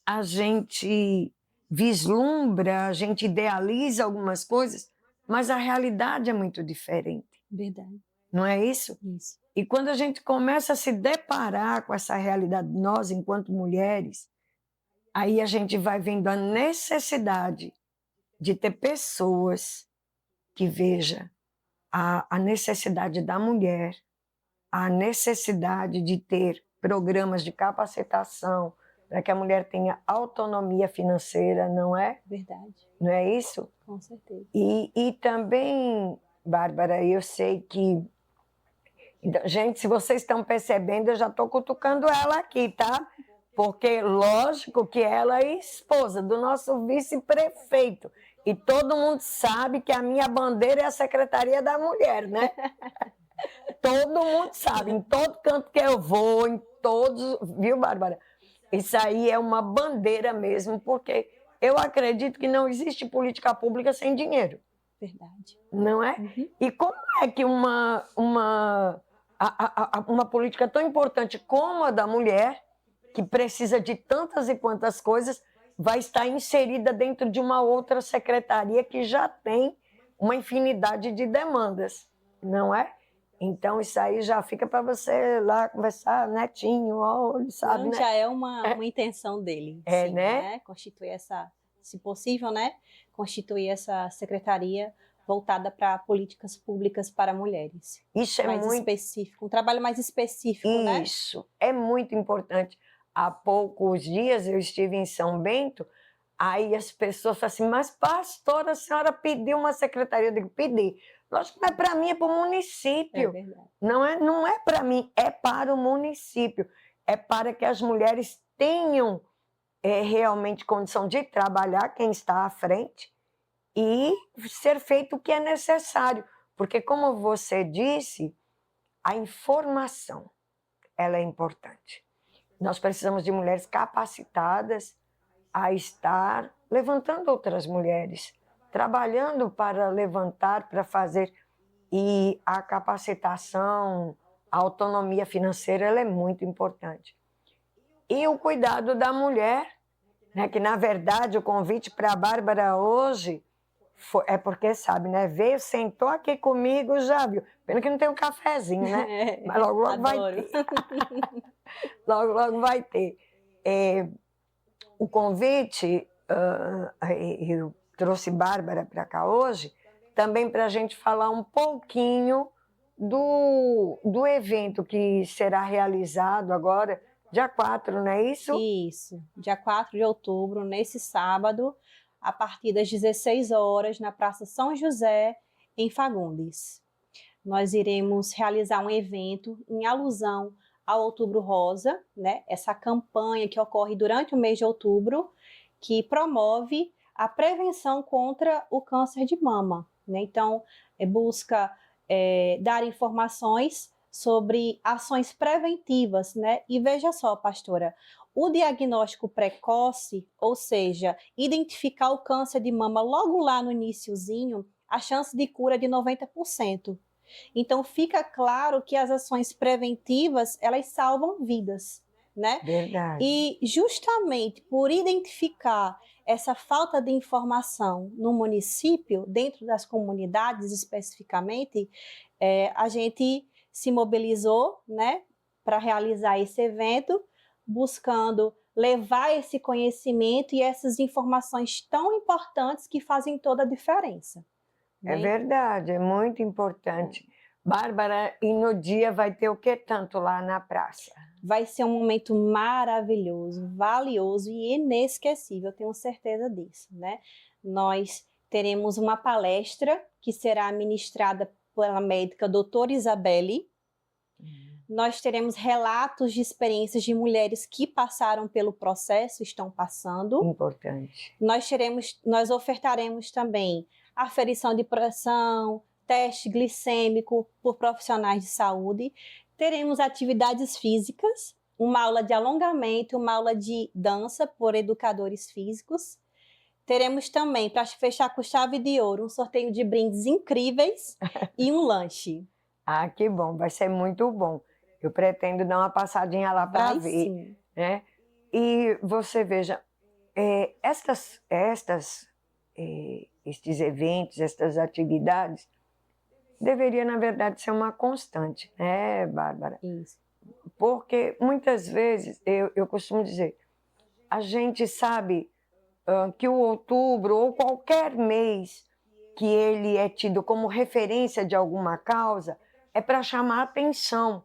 A: a gente vislumbra, a gente idealiza algumas coisas, mas a realidade é muito diferente.
K: Verdade.
A: Não é isso?
K: Isso.
A: E quando a gente começa a se deparar com essa realidade, nós, enquanto mulheres, aí a gente vai vendo a necessidade de ter pessoas que vejam a necessidade da mulher, a necessidade de ter programas de capacitação para que a mulher tenha autonomia financeira, não é?
K: Verdade.
A: Não é isso?
K: Com certeza.
A: E também, Bárbara, eu sei que... Então, gente, se vocês estão percebendo, eu já estou cutucando ela aqui, tá? Porque, lógico que ela é esposa do nosso vice-prefeito. E todo mundo sabe que a minha bandeira é a Secretaria da Mulher, né? Todo mundo sabe, em todo canto que eu vou, em todos... Viu, Bárbara? Isso aí é uma bandeira mesmo, porque eu acredito que não existe política pública sem dinheiro.
K: Verdade.
A: Não é?
K: Uhum.
A: E como é que uma política tão importante como a da mulher, que precisa de tantas e quantas coisas, vai estar inserida dentro de uma outra secretaria que já tem uma infinidade de demandas, não é? Então, isso aí já fica para você lá conversar, netinho, olha, sabe,
K: Não,
A: né?
K: já é uma intenção dele.
A: É,
K: sim,
A: né?
K: Constituir essa, se possível, né? Constituir essa secretaria voltada para políticas públicas para mulheres.
A: Isso é
K: mais
A: muito
K: específico, um trabalho mais específico, né?
A: Isso, é muito importante. Há poucos dias eu estive em São Bento, aí as pessoas falam assim, mas pastora, a senhora pediu uma secretaria? Eu digo, pedi. Lógico que não é para mim, é para o município.
K: É verdade.
A: Não é para mim, é para o município. É para que as mulheres tenham realmente condição de trabalhar, quem está à frente, e ser feito o que é necessário. Porque, como você disse, a informação ela é importante. Nós precisamos de mulheres capacitadas a estar levantando outras mulheres, trabalhando para levantar, para fazer. E a capacitação, a autonomia financeira, ela é muito importante. E o cuidado da mulher, né, que, na verdade, o convite para a Bárbara hoje é porque, sabe, né? Veio, sentou aqui comigo, já viu. Pena que não tem um cafezinho, né? Mas logo, logo vai ter. Logo, logo vai ter. O convite, eu trouxe Bárbara para cá hoje, também para a gente falar um pouquinho do evento que será realizado agora, dia 4, não é isso?
K: Isso, dia 4 de outubro, nesse sábado, a partir das 16 horas, na Praça São José, em Fagundes. Nós iremos realizar um evento em alusão ao Outubro Rosa, né? Essa campanha que ocorre durante o mês de outubro, que promove a prevenção contra o câncer de mama, né? Então, busca dar informações sobre ações preventivas, né? E veja só, pastora, o diagnóstico precoce, ou seja, identificar o câncer de mama logo lá no iniciozinho, a chance de cura é de 90%. Então, fica claro que as ações preventivas, elas salvam vidas, né?
A: Verdade.
K: E justamente por identificar essa falta de informação no município, dentro das comunidades especificamente, a gente se mobilizou, né, para realizar esse evento, buscando levar esse conhecimento e essas informações tão importantes que fazem toda a diferença.
A: É verdade, é muito importante. Bárbara, e no dia vai ter o que tanto lá na praça?
K: Vai ser um momento maravilhoso, valioso e inesquecível, tenho certeza disso, né? Nós teremos uma palestra que será ministrada pela médica doutora Isabelle. Nós teremos relatos de experiências de mulheres que passaram pelo processo, estão passando.
A: Importante.
K: Nós ofertaremos também aferição de pressão, teste glicêmico por profissionais de saúde. Teremos atividades físicas, uma aula de alongamento, uma aula de dança por educadores físicos. Teremos também, para fechar com chave de ouro, um sorteio de brindes incríveis e um lanche.
A: Ah, que bom, vai ser muito bom. Eu pretendo dar uma passadinha lá para ver.
K: Sim.
A: Né? E você veja, estes eventos, estas atividades, deveria, na verdade, ser uma constante, né, Bárbara?
K: Isso.
A: Porque muitas vezes, eu costumo dizer, a gente sabe que o outubro ou qualquer mês que ele é tido como referência de alguma causa é para chamar atenção,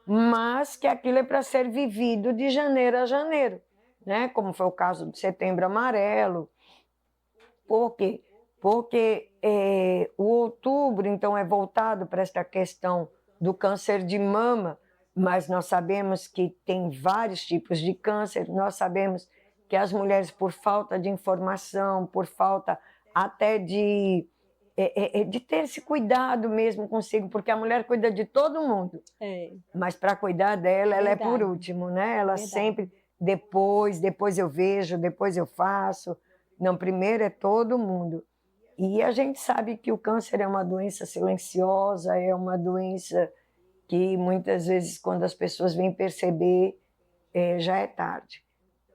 A: mas que aquilo é para ser vivido de janeiro a janeiro, né? Como foi o caso do Setembro Amarelo. Por quê? Porque o outubro, então, é voltado para esta questão do câncer de mama, mas nós sabemos que tem vários tipos de câncer, nós sabemos que as mulheres, por falta de informação, por falta até de ter esse cuidado mesmo consigo, porque a mulher cuida de todo mundo, mas para cuidar dela, ela é por último, né? Ela sempre, depois eu vejo, depois eu faço. Não, primeiro é todo mundo. E a gente sabe que o câncer é uma doença silenciosa, é uma doença que muitas vezes, quando as pessoas vêm perceber, já é tarde.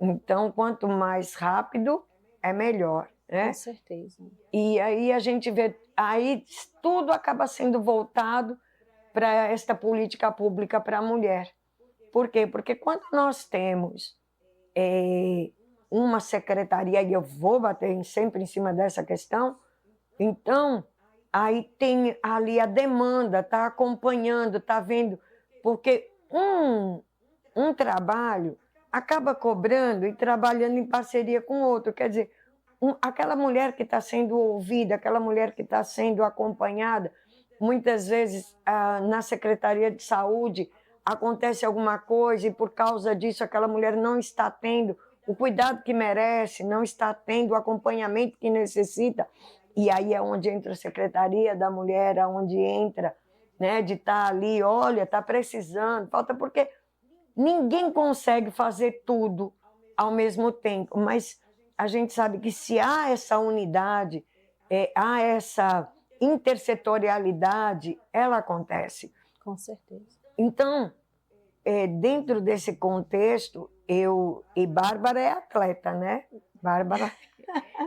A: Então, quanto mais rápido, é melhor, né?
K: Com certeza.
A: E aí a gente vê, aí tudo acaba sendo voltado para esta política pública para a mulher. Por quê? Porque quando nós temos uma secretaria, e eu vou bater sempre em cima dessa questão, então aí tem ali a demanda, está acompanhando, está vendo, porque um trabalho acaba cobrando e trabalhando em parceria com o outro. Quer dizer, aquela mulher que está sendo ouvida, aquela mulher que está sendo acompanhada, muitas vezes na Secretaria de Saúde acontece alguma coisa e por causa disso aquela mulher não está tendo o cuidado que merece, não está tendo o acompanhamento que necessita. E aí é onde entra a Secretaria da Mulher, onde entra, né, de estar ali, olha, está precisando, falta, porque ninguém consegue fazer tudo ao mesmo tempo, mas a gente sabe que se há essa unidade, há essa intersetorialidade, ela acontece.
K: Com certeza.
A: Então, dentro desse contexto, e Bárbara é atleta, né? Bárbara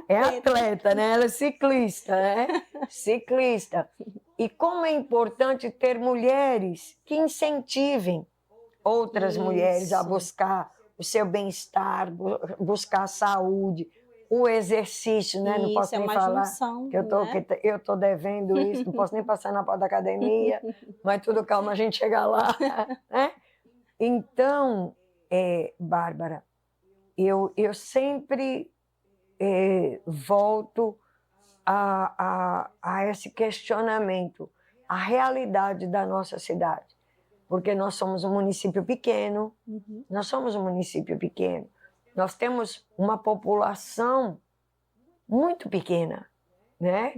A: é atleta, né? Ela é ciclista, né? Ciclista. E como é importante ter mulheres que incentivem outras mulheres a buscar o seu bem-estar, buscar a saúde, o exercício, né? Não posso nem falar
K: junção,
A: que eu tô devendo isso, não posso nem passar na porta da academia, mas tudo calma, a gente chega lá, né? Então, Bárbara, eu sempre volto a esse questionamento, a realidade da nossa cidade. Porque nós somos um município pequeno, nós temos uma população muito pequena, né?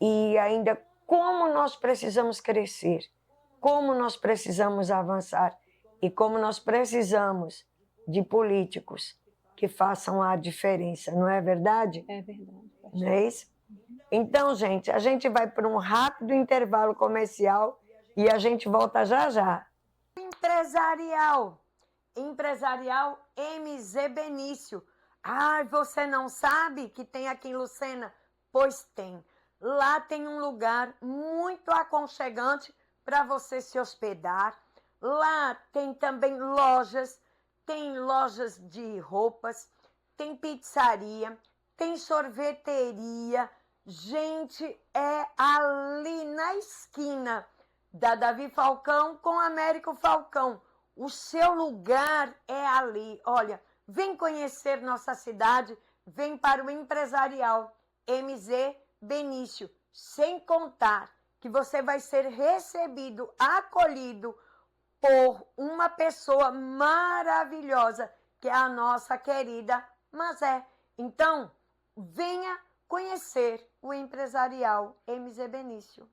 A: E ainda como nós precisamos crescer, como nós precisamos avançar e como nós precisamos de políticos que façam a diferença, não é verdade?
K: É verdade.
A: Não é isso? Então, gente, a gente vai para um rápido intervalo comercial e a gente volta já já. Empresarial MZ Benício. Ah, você não sabe que tem aqui em Lucena? Pois tem. Lá tem um lugar muito aconchegante para você se hospedar. Lá tem também lojas, tem lojas de roupas, tem pizzaria, tem sorveteria. Gente, é ali na esquina da Davi Falcão com Américo Falcão. O seu lugar é ali. Olha, vem conhecer nossa cidade, vem para o Empresarial MZ Benício. Sem contar que você vai ser recebido, acolhido por uma pessoa maravilhosa, que é a nossa querida Mazé. Então, venha conhecer o Empresarial MZ Benício.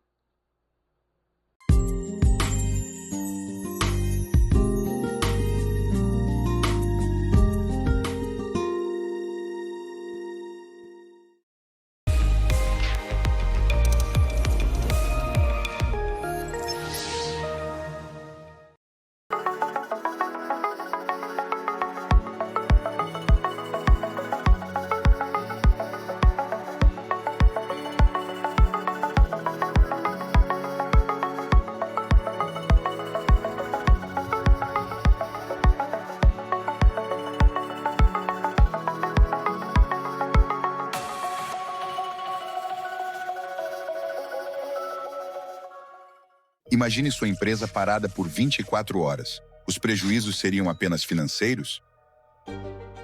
B: Imagine sua empresa parada por 24 horas. Os prejuízos seriam apenas financeiros?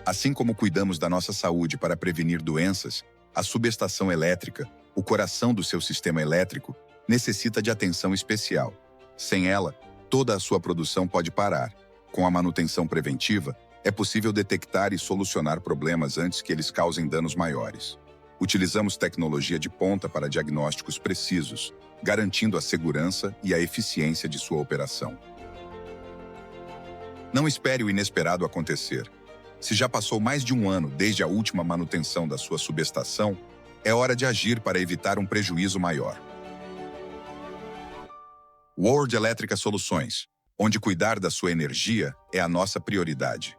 B: Assim como cuidamos da nossa saúde para prevenir doenças, a subestação elétrica, o coração do seu sistema elétrico, necessita de atenção especial. Sem ela, toda a sua produção pode parar. Com a manutenção preventiva, é possível detectar e solucionar problemas antes que eles causem danos maiores. Utilizamos tecnologia de ponta para diagnósticos precisos, garantindo a segurança e a eficiência de sua operação. Não espere o inesperado acontecer. Se já passou mais de um ano desde a última manutenção da sua subestação, é hora de agir para evitar um prejuízo maior. World Elétrica Soluções, onde cuidar da sua energia é a nossa prioridade.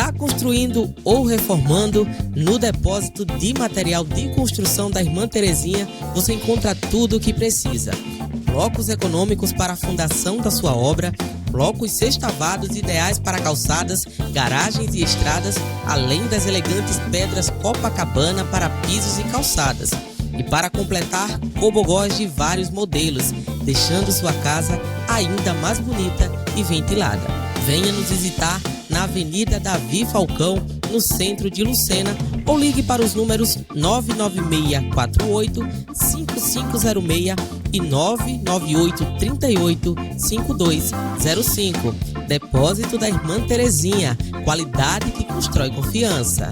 C: Está construindo ou reformando? No depósito de material de construção da Irmã Terezinha, você encontra tudo o que precisa. Blocos econômicos para a fundação da sua obra, blocos sextavados ideais para calçadas, garagens e estradas, além das elegantes pedras Copacabana para pisos e calçadas. E para completar, cobogós de vários modelos, deixando sua casa ainda mais bonita e ventilada. Venha nos visitar na Avenida Davi Falcão, no centro de Lucena, ou ligue para os números 99648-5506 e 99838-5205. Depósito da Irmã Terezinha, qualidade que constrói confiança.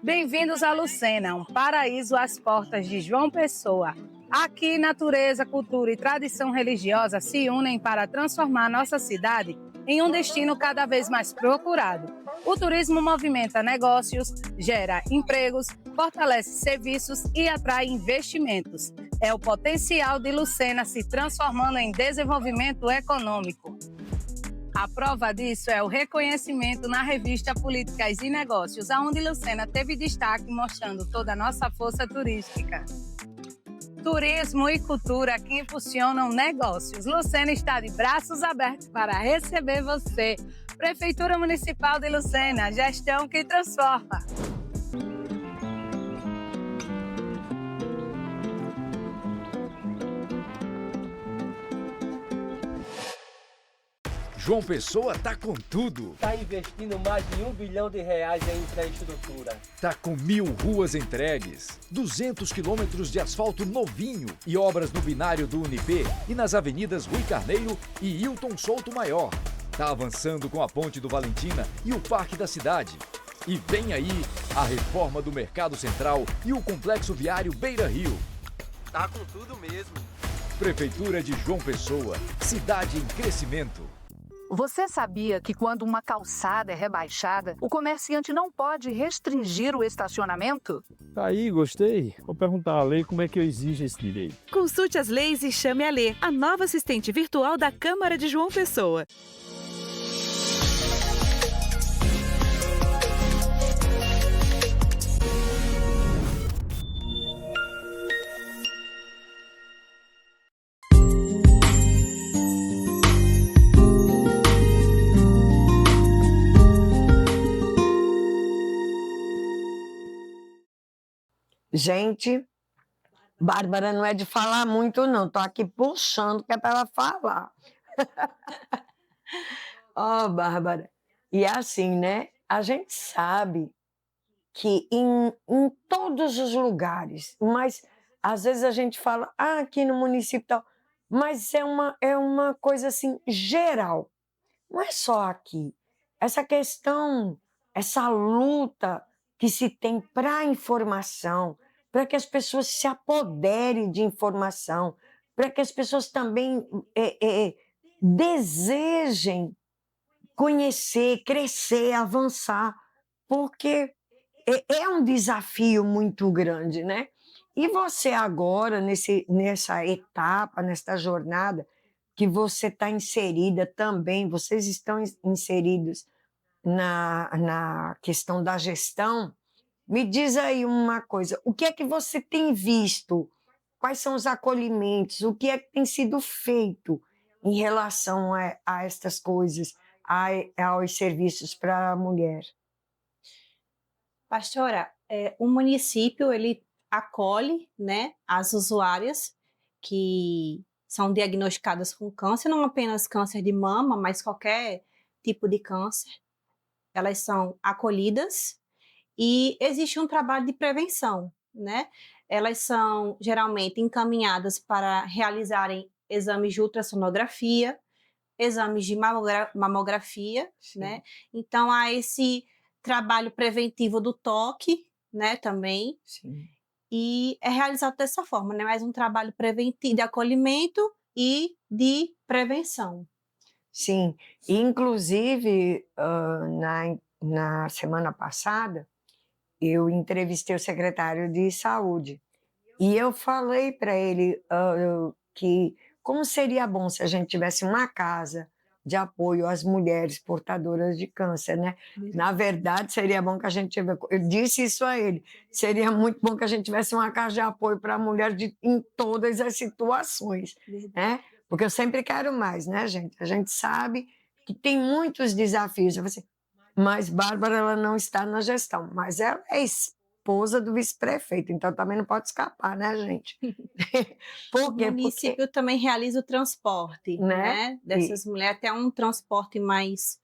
D: Bem-vindos a Lucena, um paraíso às portas de João Pessoa. Aqui, natureza, cultura e tradição religiosa se unem para transformar nossa cidade em um destino cada vez mais procurado. O turismo movimenta negócios, gera empregos, fortalece serviços e atrai investimentos. É o potencial de Lucena se transformando em desenvolvimento econômico. A prova disso é o reconhecimento na revista Políticas e Negócios, onde Lucena teve destaque mostrando toda a nossa força turística. Turismo e cultura que impulsionam negócios. Lucena está de braços abertos para receber você. Prefeitura Municipal de Lucena, gestão que transforma.
E: João Pessoa tá com tudo.
F: Está investindo mais de R$ 1 bilhão em infraestrutura.
E: Tá com 1.000 ruas entregues, 200 quilômetros de asfalto novinho e obras no binário do Unip e nas avenidas Rui Carneiro e Hilton Souto Maior. Tá avançando com a Ponte do Valentina e o Parque da Cidade. E vem aí a reforma do Mercado Central e o Complexo Viário Beira Rio.
F: Tá com tudo mesmo.
E: Prefeitura de João Pessoa, cidade em crescimento.
G: Você sabia que quando uma calçada é rebaixada, o comerciante não pode restringir o estacionamento?
H: Tá aí, gostei. Vou perguntar à lei como é que eu exijo esse direito.
I: Consulte as leis e chame a Lê, a nova assistente virtual da Câmara de João Pessoa.
A: Gente, Bárbara não é de falar muito, não. Tô aqui puxando que é para ela falar. Ó, Bárbara. E é assim, né? A gente sabe que em todos os lugares, mas às vezes a gente fala, aqui no município tal, mas é uma coisa assim geral. Não é só aqui. Essa questão, essa luta que se tem para a informação, para que as pessoas se apoderem de informação, para que as pessoas também desejem conhecer, crescer, avançar, porque é um desafio muito grande, né? E você agora, nessa etapa, nessa jornada, que você está inserida também, vocês estão inseridos na questão da gestão, me diz aí uma coisa, o que é que você tem visto? Quais são os acolhimentos? O que é que tem sido feito em relação a estas coisas, aos serviços para a mulher?
K: Pastora, o município ele acolhe, né, as usuárias que são diagnosticadas com câncer, não apenas câncer de mama, mas qualquer tipo de câncer. Elas são acolhidas e existe um trabalho de prevenção, né? Elas são geralmente encaminhadas para realizarem exames de ultrassonografia, exames de mamografia, né? Então há esse trabalho preventivo do toque, né, também.
A: Sim.
K: E é realizado dessa forma, né? Mais um trabalho preventivo de acolhimento e de prevenção.
A: Sim, inclusive na semana passada eu entrevistei o secretário de saúde e eu falei para ele que como seria bom se a gente tivesse uma casa de apoio às mulheres portadoras de câncer, né? Na verdade, seria bom que a gente tivesse, eu disse isso a ele, seria muito bom que a gente tivesse uma casa de apoio para a mulher em todas as situações, né? Porque eu sempre quero mais, né, gente? A gente sabe que tem muitos desafios. Mas Bárbara, ela não está na gestão, mas ela é esposa do vice-prefeito, então também não pode escapar, né, gente?
K: Por quê? O município também realiza o transporte, né? Dessas mulheres, até um transporte mais,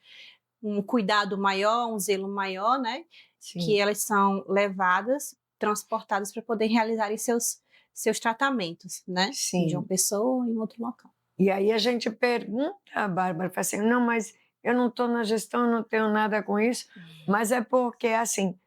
K: um cuidado maior, um zelo maior, né? Sim. Que elas são levadas, transportadas para poder realizarem seus tratamentos, né?
A: Sim.
K: De uma pessoa ou em outro local.
A: E aí a gente pergunta, a Bárbara fala assim, não, mas eu não estou na gestão, eu não tenho nada com isso, mas é porque, assim,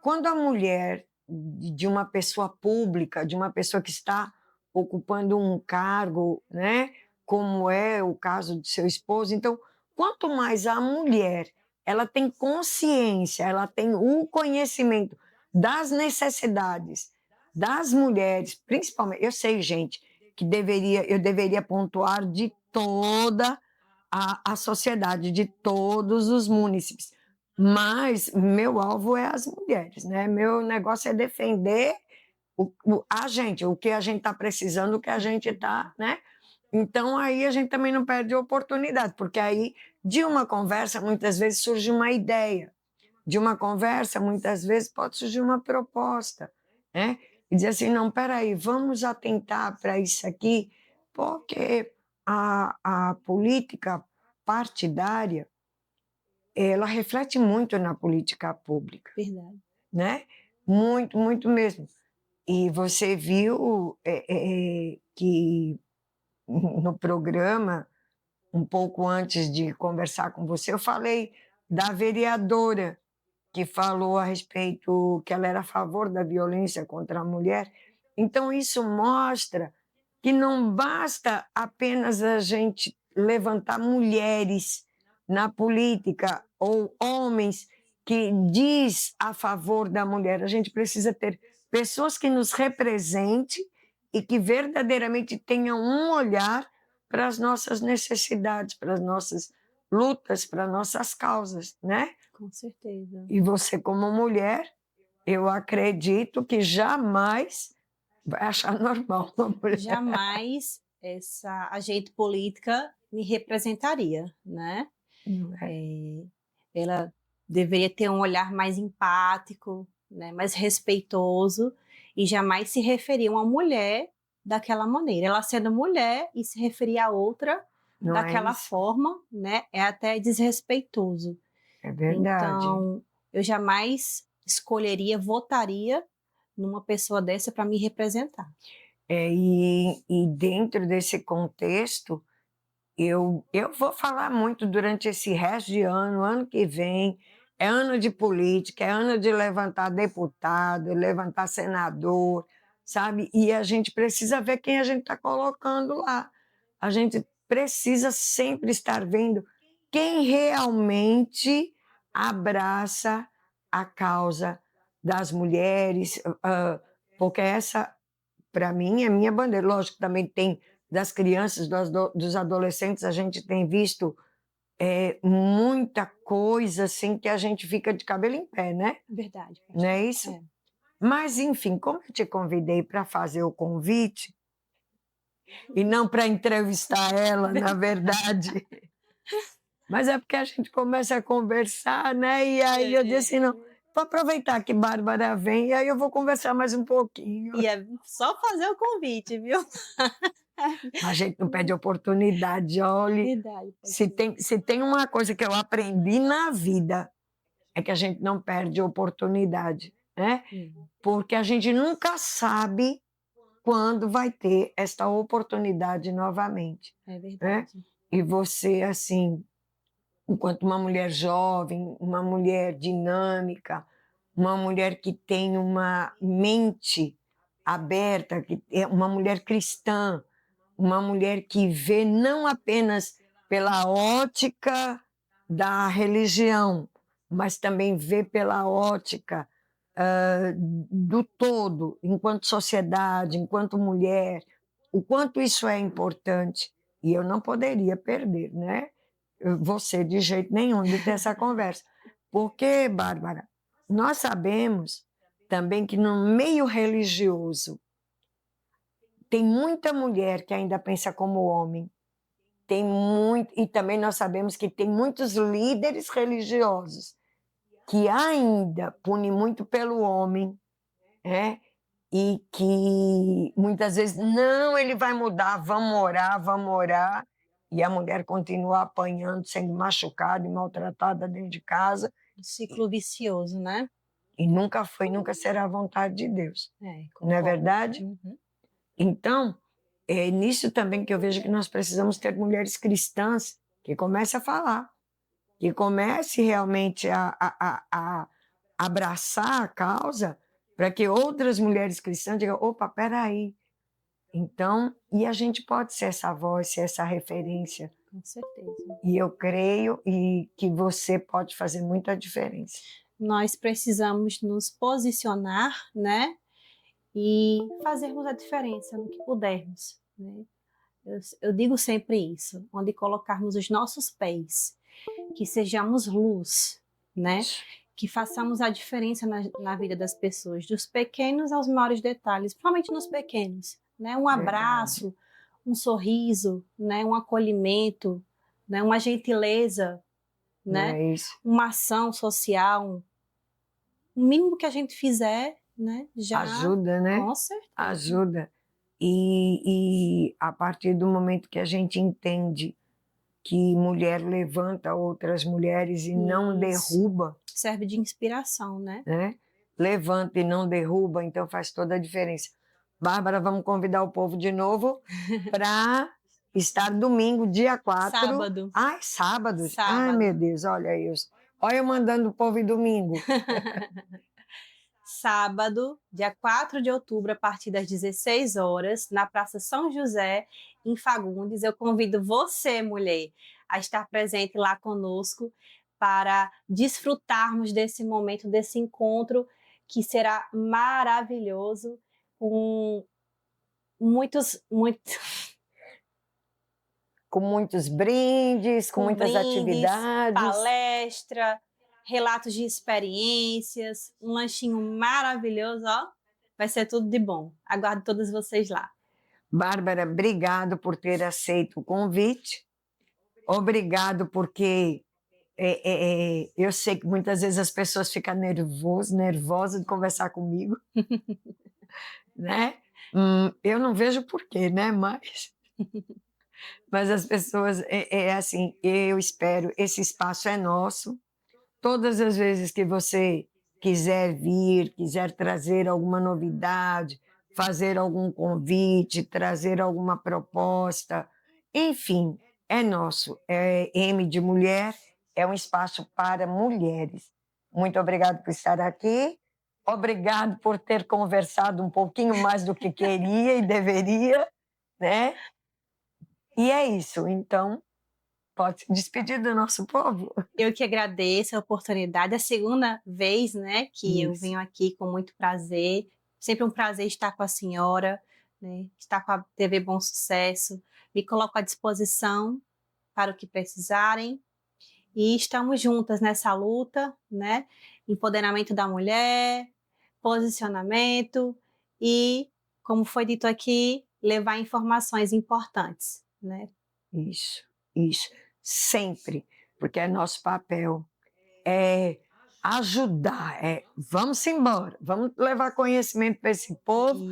A: quando a mulher de uma pessoa pública, de uma pessoa que está ocupando um cargo, né, como é o caso do seu esposo, então, quanto mais a mulher ela tem consciência, ela tem o conhecimento das necessidades das mulheres, principalmente, eu sei, gente, que eu deveria pontuar de toda a sociedade, de todos os munícipes, mas meu alvo é as mulheres, né? Meu negócio é defender a gente, o que a gente está precisando, o que a gente está, né? Então, aí a gente também não perde a oportunidade, porque aí, de uma conversa, muitas vezes surge uma ideia, de uma conversa, muitas vezes pode surgir uma proposta, né? E dizer assim, não, peraí, vamos atentar para isso aqui, porque a política partidária, ela reflete muito na política pública.
K: Verdade.
A: Né? Muito, muito mesmo. E você viu que no programa, um pouco antes de conversar com você, eu falei da vereadora que falou a respeito que ela era a favor da violência contra a mulher. Então, isso mostra que não basta apenas a gente levantar mulheres na política ou homens que diz a favor da mulher. A gente precisa ter pessoas que nos representem e que verdadeiramente tenham um olhar para as nossas necessidades, para as nossas lutas, para as nossas causas, né?
K: Com certeza.
A: E você, como mulher, eu acredito que jamais vai achar normal uma mulher.
K: Jamais essa agente política me representaria, né? Ela deveria ter um olhar mais empático, né, mais respeitoso, e jamais se referir a uma mulher daquela maneira. Ela sendo mulher e se referir a outra
A: Não
K: daquela
A: é isso?
K: forma, né, é até desrespeitoso.
A: É verdade.
K: Então, eu jamais escolheria, votaria numa pessoa dessa para me representar.
A: E dentro desse contexto, eu vou falar muito durante esse resto de ano que vem, é ano de política, é ano de levantar deputado, levantar senador, sabe? E a gente precisa ver quem a gente está colocando lá. A gente precisa sempre estar vendo quem realmente abraça a causa das mulheres, porque essa, para mim, é minha bandeira. Lógico, também tem das crianças, dos adolescentes, a gente tem visto muita coisa assim que a gente fica de cabelo em pé, né?
K: Verdade.
A: Não é isso?
K: É.
A: Mas, enfim, como eu te convidei para fazer o convite, e não para entrevistar ela, na verdade, mas é porque a gente começa a conversar, né? E aí eu disse assim, não, vou aproveitar que Bárbara vem, e aí eu vou conversar mais um pouquinho.
K: E é só fazer o convite, viu?
A: A gente não perde oportunidade, olha.
K: Verdade.
A: Se tem uma coisa que eu aprendi na vida, é que a gente não perde oportunidade, né? Porque a gente nunca sabe quando vai ter esta oportunidade novamente.
K: É
A: Né?
K: verdade.
A: E você, assim, enquanto uma mulher jovem, uma mulher dinâmica, uma mulher que tem uma mente aberta, que é uma mulher cristã, uma mulher que vê não apenas pela ótica da religião, mas também vê pela ótica do todo, enquanto sociedade, enquanto mulher, o quanto isso é importante. E eu não poderia perder, né? Você, de jeito nenhum, de ter essa conversa. Porque, Bárbara, nós sabemos também que no meio religioso tem muita mulher que ainda pensa como homem. Tem muito, e também nós sabemos que tem muitos líderes religiosos que ainda punem muito pelo homem, né? E que muitas vezes, não, ele vai mudar, vamos orar, e a mulher continua apanhando, sendo machucada e maltratada dentro de casa.
K: Um ciclo vicioso, né?
A: E nunca foi, nunca será a vontade de Deus. Não
K: Concordo.
A: é verdade?
K: Uhum.
A: Então, é nisso também que eu vejo que nós precisamos ter mulheres cristãs que comecem a falar, que comecem realmente a abraçar a causa, para que outras mulheres cristãs digam, opa, peraí. Então, e a gente pode ser essa voz, ser essa referência.
K: Com certeza.
A: E eu creio que você pode fazer muita diferença.
K: Nós precisamos nos posicionar, né? E fazermos a diferença no que pudermos. Né? Eu digo sempre isso, onde colocarmos os nossos pés, que sejamos luz, né? Que façamos a diferença na vida das pessoas, dos pequenos aos maiores detalhes, principalmente nos pequenos. Né? Um abraço, um sorriso, né? Um acolhimento, né? Uma gentileza, né?
A: É isso.
K: Uma ação social, o mínimo que a gente fizer, né? Já
A: ajuda, né?
K: Com certeza.
A: Ajuda. E a partir do momento que a gente entende que mulher levanta outras mulheres e não derruba.
K: Serve de inspiração, né?
A: Levanta e não derruba, então faz toda a diferença. Bárbara, vamos convidar o povo de novo para estar domingo, dia 4.
K: Sábado.
A: Ai, sábado. Ai, meu Deus, olha aí. Olha eu mandando o povo ir domingo.
K: Sábado, dia 4 de outubro, a partir das 16 horas, na Praça São José, em Fagundes. Eu convido você, mulher, a estar presente lá conosco para desfrutarmos desse momento, desse encontro que será maravilhoso, com muitos
A: brindes, com muitas atividades.
K: Palestra, relatos de experiências, um lanchinho maravilhoso, ó. Vai ser tudo de bom. Aguardo todos vocês lá.
A: Bárbara, obrigado por ter aceito o convite. Obrigado porque eu sei que muitas vezes as pessoas ficam nervosas de conversar comigo. Né? Eu não vejo porquê, né? Mas as pessoas, assim, eu espero, esse espaço é nosso. Todas as vezes que você quiser vir, quiser trazer alguma novidade, fazer algum convite, trazer alguma proposta, enfim, é nosso. M de Mulher é um espaço para mulheres. Muito obrigada por estar aqui. Obrigado por ter conversado um pouquinho mais do que queria e deveria, né? E é isso, então, pode se despedir do nosso povo.
K: Eu que agradeço a oportunidade, a segunda vez, né, que eu venho aqui com muito prazer. Sempre um prazer estar com a senhora, né, estar com a TV Bom Sucesso. Me coloco à disposição para o que precisarem. E estamos juntas nessa luta, né? Empoderamento da mulher, posicionamento e, como foi dito aqui, levar informações importantes, né?
A: Isso. Sempre, porque é nosso papel. É ajudar, vamos embora, vamos levar conhecimento para esse povo,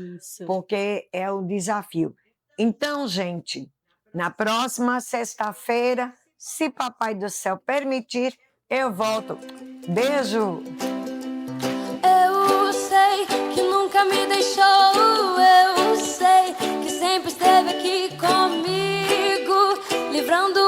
A: porque é o desafio. Então, gente, na próxima sexta-feira, se Papai do Céu permitir, eu volto. Beijo!
L: Eu sei que nunca me deixou, eu sei que sempre esteve aqui comigo, livrando